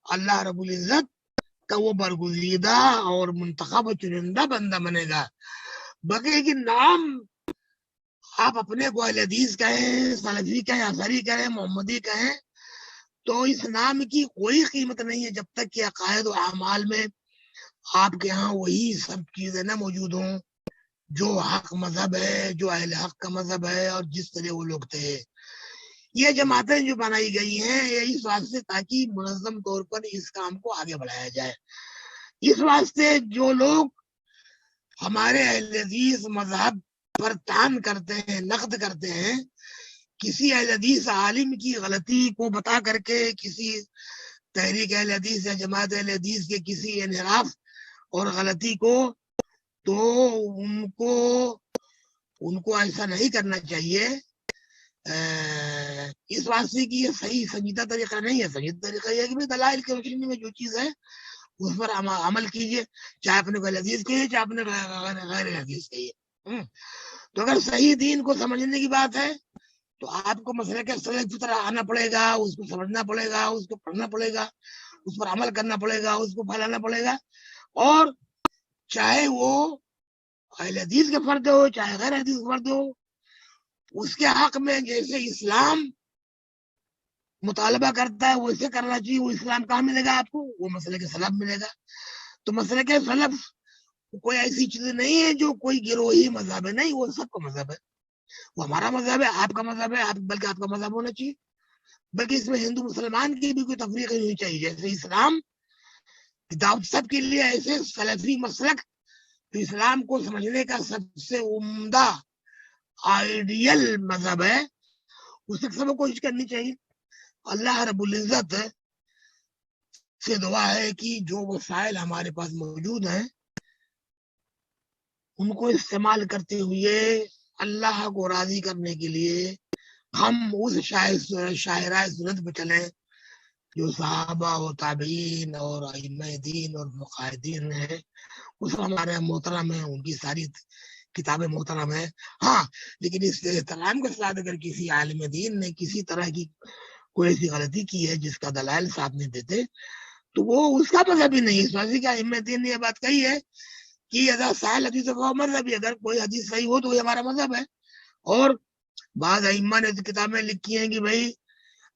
اللہ رب العزت کا وہ برگزیدہ اور منتخب و چنندہ بندہ بنے گا. بقیہ کی نام آپ اپنے کو اہل حدیث کہیں، سلفی کہیں، اثری کہیں، محمدی کہیں، تو اس نام کی کوئی قیمت نہیں ہے جب تک کہ عقائد و اعمال میں آپ کے ہاں وہی سب چیزیں نہ موجود ہوں جو حق مذہب ہے، جو اہل حق کا مذہب ہے اور جس طرح وہ لوگ تھے. یہ جماعتیں جو بنائی گئی ہیں یہ اس واسطے تاکہ منظم طور پر اس کام کو آگے بڑھایا جائے. اس واسطے جو لوگ ہمارے اہل حدیث مذہب پر طعن کرتے ہیں، نقد کرتے ہیں، کسی اہل حدیث عالم کی غلطی کو بتا کر کے کسی تحریک اہل حدیث یا جماعت اہل حدیث کے کسی انحراف اور غلطی کو، تو ان کو ایسا نہیں کرنا چاہیے اس واسطے کہ یہ صحیح سنجیدہ طریقہ نہیں ہے. سنجیدہ طریقہ یہ ہے کہ دلائل کی روشنی میں جو چیز ہے اس پر عمل کیجیے، چاہے اپنے کو حدیث کہیے چاہے اپنے غیر حدیث کہیے. تو اگر صحیح دین کو سمجھنے کی بات ہے تو آپ کو مسئلے کے سلف کی طرح آنا پڑے گا، اس کو سمجھنا پڑے گا، اس کو پڑھنا پڑے گا، اس پر عمل کرنا پڑے گا، اس کو پھیلانا پڑے گا. اور چاہے وہ اہل حدیث کے فرد ہو چاہے غیر حدیث کے فرد ہو، اس کے حق میں جیسے اسلام مطالبہ کرتا ہے ویسے کرنا چاہیے. وہ اسلام کہاں ملے گا آپ کو؟ وہ مسئلے کے سلف ملے گا. تو مسئلے کے سلف کوئی ایسی چیز نہیں ہے جو کوئی گروہی مذہب ہے، نہیں، وہ سب کا مذہب ہے. وہ ہمارا مذہب ہے، آپ کا مذہب ہے، بلکہ آپ کا مذہب ہونا چاہیے. بلکہ اس میں ہندو مسلمان کی بھی کوئی تفریق نہیں ہونی چاہیے. جیسے اسلام دعوت سب کے لیے ایسے سلفی مسلک تو اسلام کو سمجھنے کا سب سے عمدہ آئیڈیل مذہب ہے, اس تک سب کو کوشش کرنی چاہیے. اللہ رب العزت سے دعا ہے کہ جو وسائل ہمارے پاس موجود ہیں ان کو استعمال کرتے ہوئے اللہ کو راضی کرنے کے لیے ہم اس شاہراہ سنت پہ چلیں جو صحابہ و تابعین اور ائمہ دین اور فقہاء دین ہیں. اس ہمارے محترم ہیں, ان کی ساری کتابیں محترم ہیں. ہاں, لیکن اس احترام کے ساتھ اگر کسی عالم دین نے کسی طرح کی کوئی ایسی غلطی کی ہے جس کا دلائل صاحب نہیں دیتے تو وہ اس کا مذہب ہی نہیں ہے. اس وجہ سے کہ ائمہ دین نے یہ بات کہی ہے کہ اذا سائل حدیث فہو مذہبی, اگر کوئی حدیث صحیح ہو تو یہ ہمارا مذہب ہے. اور بعض ائمہ نے کتابیں لکھی ہیں کہ بھائی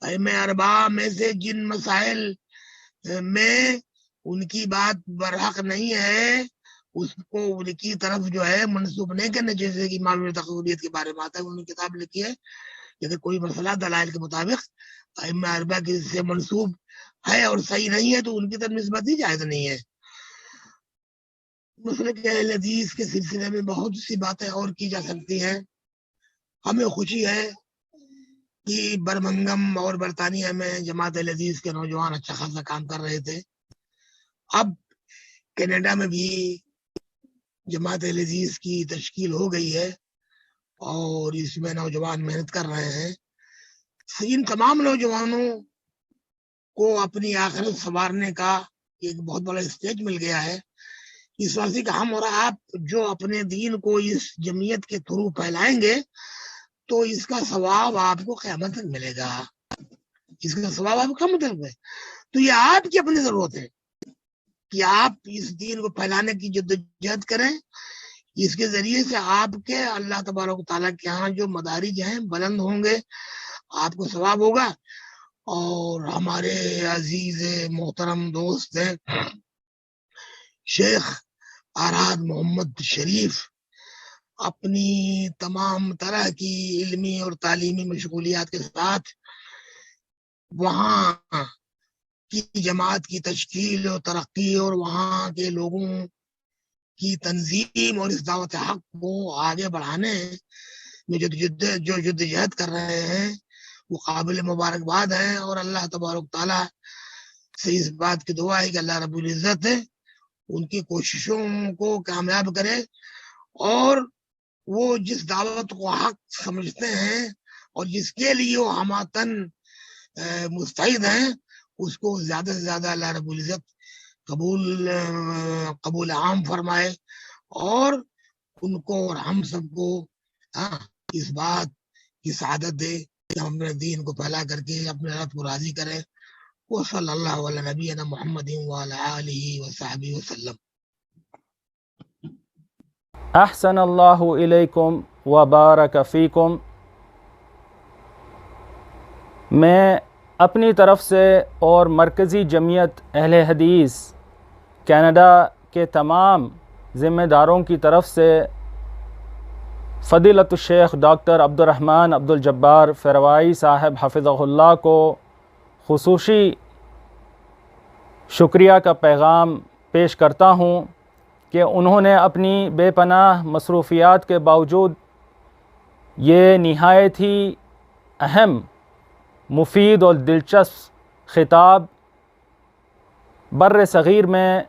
ائمہ اربعہ میں سے جن مسائل میں ان کی بات برحق نہیں ہے اس کو ان کی طرف جو ہے منسوب نہیں کرنے, جیسے کہ امام تقویت کے بارے میں آتا ہے, انہوں نے کتاب لکھی ہے کہ اگر کوئی مسئلہ دلائل کے مطابق ائمہ اربعہ کی سے منسوب ہے اور صحیح نہیں ہے تو ان کی طرف نسبت ہی جائز نہیں ہے. مسلک اہل حدیث کے سلسلے میں بہت سی باتیں اور کی جا سکتی ہیں. ہمیں خوشی ہے کہ برمنگم اور برطانیہ میں جماعت اہل حدیث کے نوجوان اچھا خاصا کام کر رہے تھے. اب کینیڈا میں بھی جماعت اہل حدیث کی تشکیل ہو گئی ہے اور اس میں نوجوان محنت کر رہے ہیں. ان تمام نوجوانوں کو اپنی آخرت سنوارنے کا ایک بہت بڑا اسٹیج مل گیا ہے. اس واسطے کہ ہم اور آپ جو اپنے دین کو اس جمعیت کے تھرو پھیلائیں گے تو اس کا ثواب آپ کو قیامت تک ملے گا. اس کا ثواب آپ کو قیامت تک ملے گا. تو یہ آپ کی اپنی ضرورت ہے کہ آپ اس دین کو پھیلانے کی جدوجہد کریں. اس کے ذریعے سے آپ کے اللہ تبارک و تعالیٰ کے ہاں جو مدارج ہیں بلند ہوں گے, آپ کو ثواب ہوگا. اور ہمارے عزیز محترم دوست ہیں شیخ آراد محمد شریف اپنی تمام طرح کی علمی اور تعلیمی مشغولیات کے ساتھ وہاں کی جماعت کی تشکیل اور ترقی اور وہاں کے لوگوں کی تنظیم اور اس دعوت حق کو آگے بڑھانے میں جو جدوجہد کر رہے ہیں وہ قابل مبارکباد ہیں. اور اللہ تبارک تعالیٰ سے اس بات کی دعا ہے کہ اللہ رب العزت ان کی کوششوں کو کامیاب کرے اور وہ جس دعوت کو حق سمجھتے ہیں اور جس کے لیے وہ ہماتن مستعد ہیں اس کو زیادہ سے زیادہ اللہ رب العزت قبول عام فرمائے اور ان کو اور ہم سب کو اس بات کی سعادت دے کہ ہم اپنے دین کو پھیلا کر کے اپنے رب کو راضی کریں. وصلی اللہ علی نبینا محمد وعلی آلہ وصحبہ وسلم. احسن اللہ علیکم وبارک فیکم. میں اپنی طرف سے اور مرکزی جمعیت اہل حدیث کینیڈا کے تمام ذمہ داروں کی طرف سے فضیلت الشیخ ڈاکٹر عبدالرحمن عبدالجبار فروائی صاحب حفظہ اللہ کو خصوصی شکریہ کا پیغام پیش کرتا ہوں کہ انہوں نے اپنی بے پناہ مصروفیات کے باوجود یہ نہایت ہی اہم مفید اور دلچسپ خطاب بر صغیر میں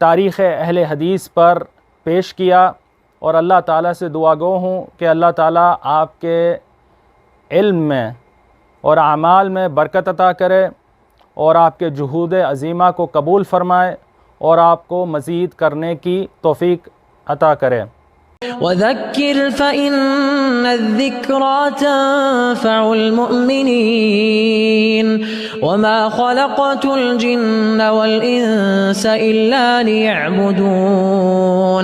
تاریخ اہل حدیث پر پیش کیا. اور اللہ تعالیٰ سے دعا گو ہوں کہ اللہ تعالیٰ آپ کے علم میں اور اعمال میں برکت عطا کرے اور آپ کے جہود عظیمہ کو قبول فرمائے اور آپ کو مزید کرنے کی توفیق عطا کرے. وذكر فإن الذكرى تنفع المؤمنين وما خلقت الجن والإنس إلا ليعبدون.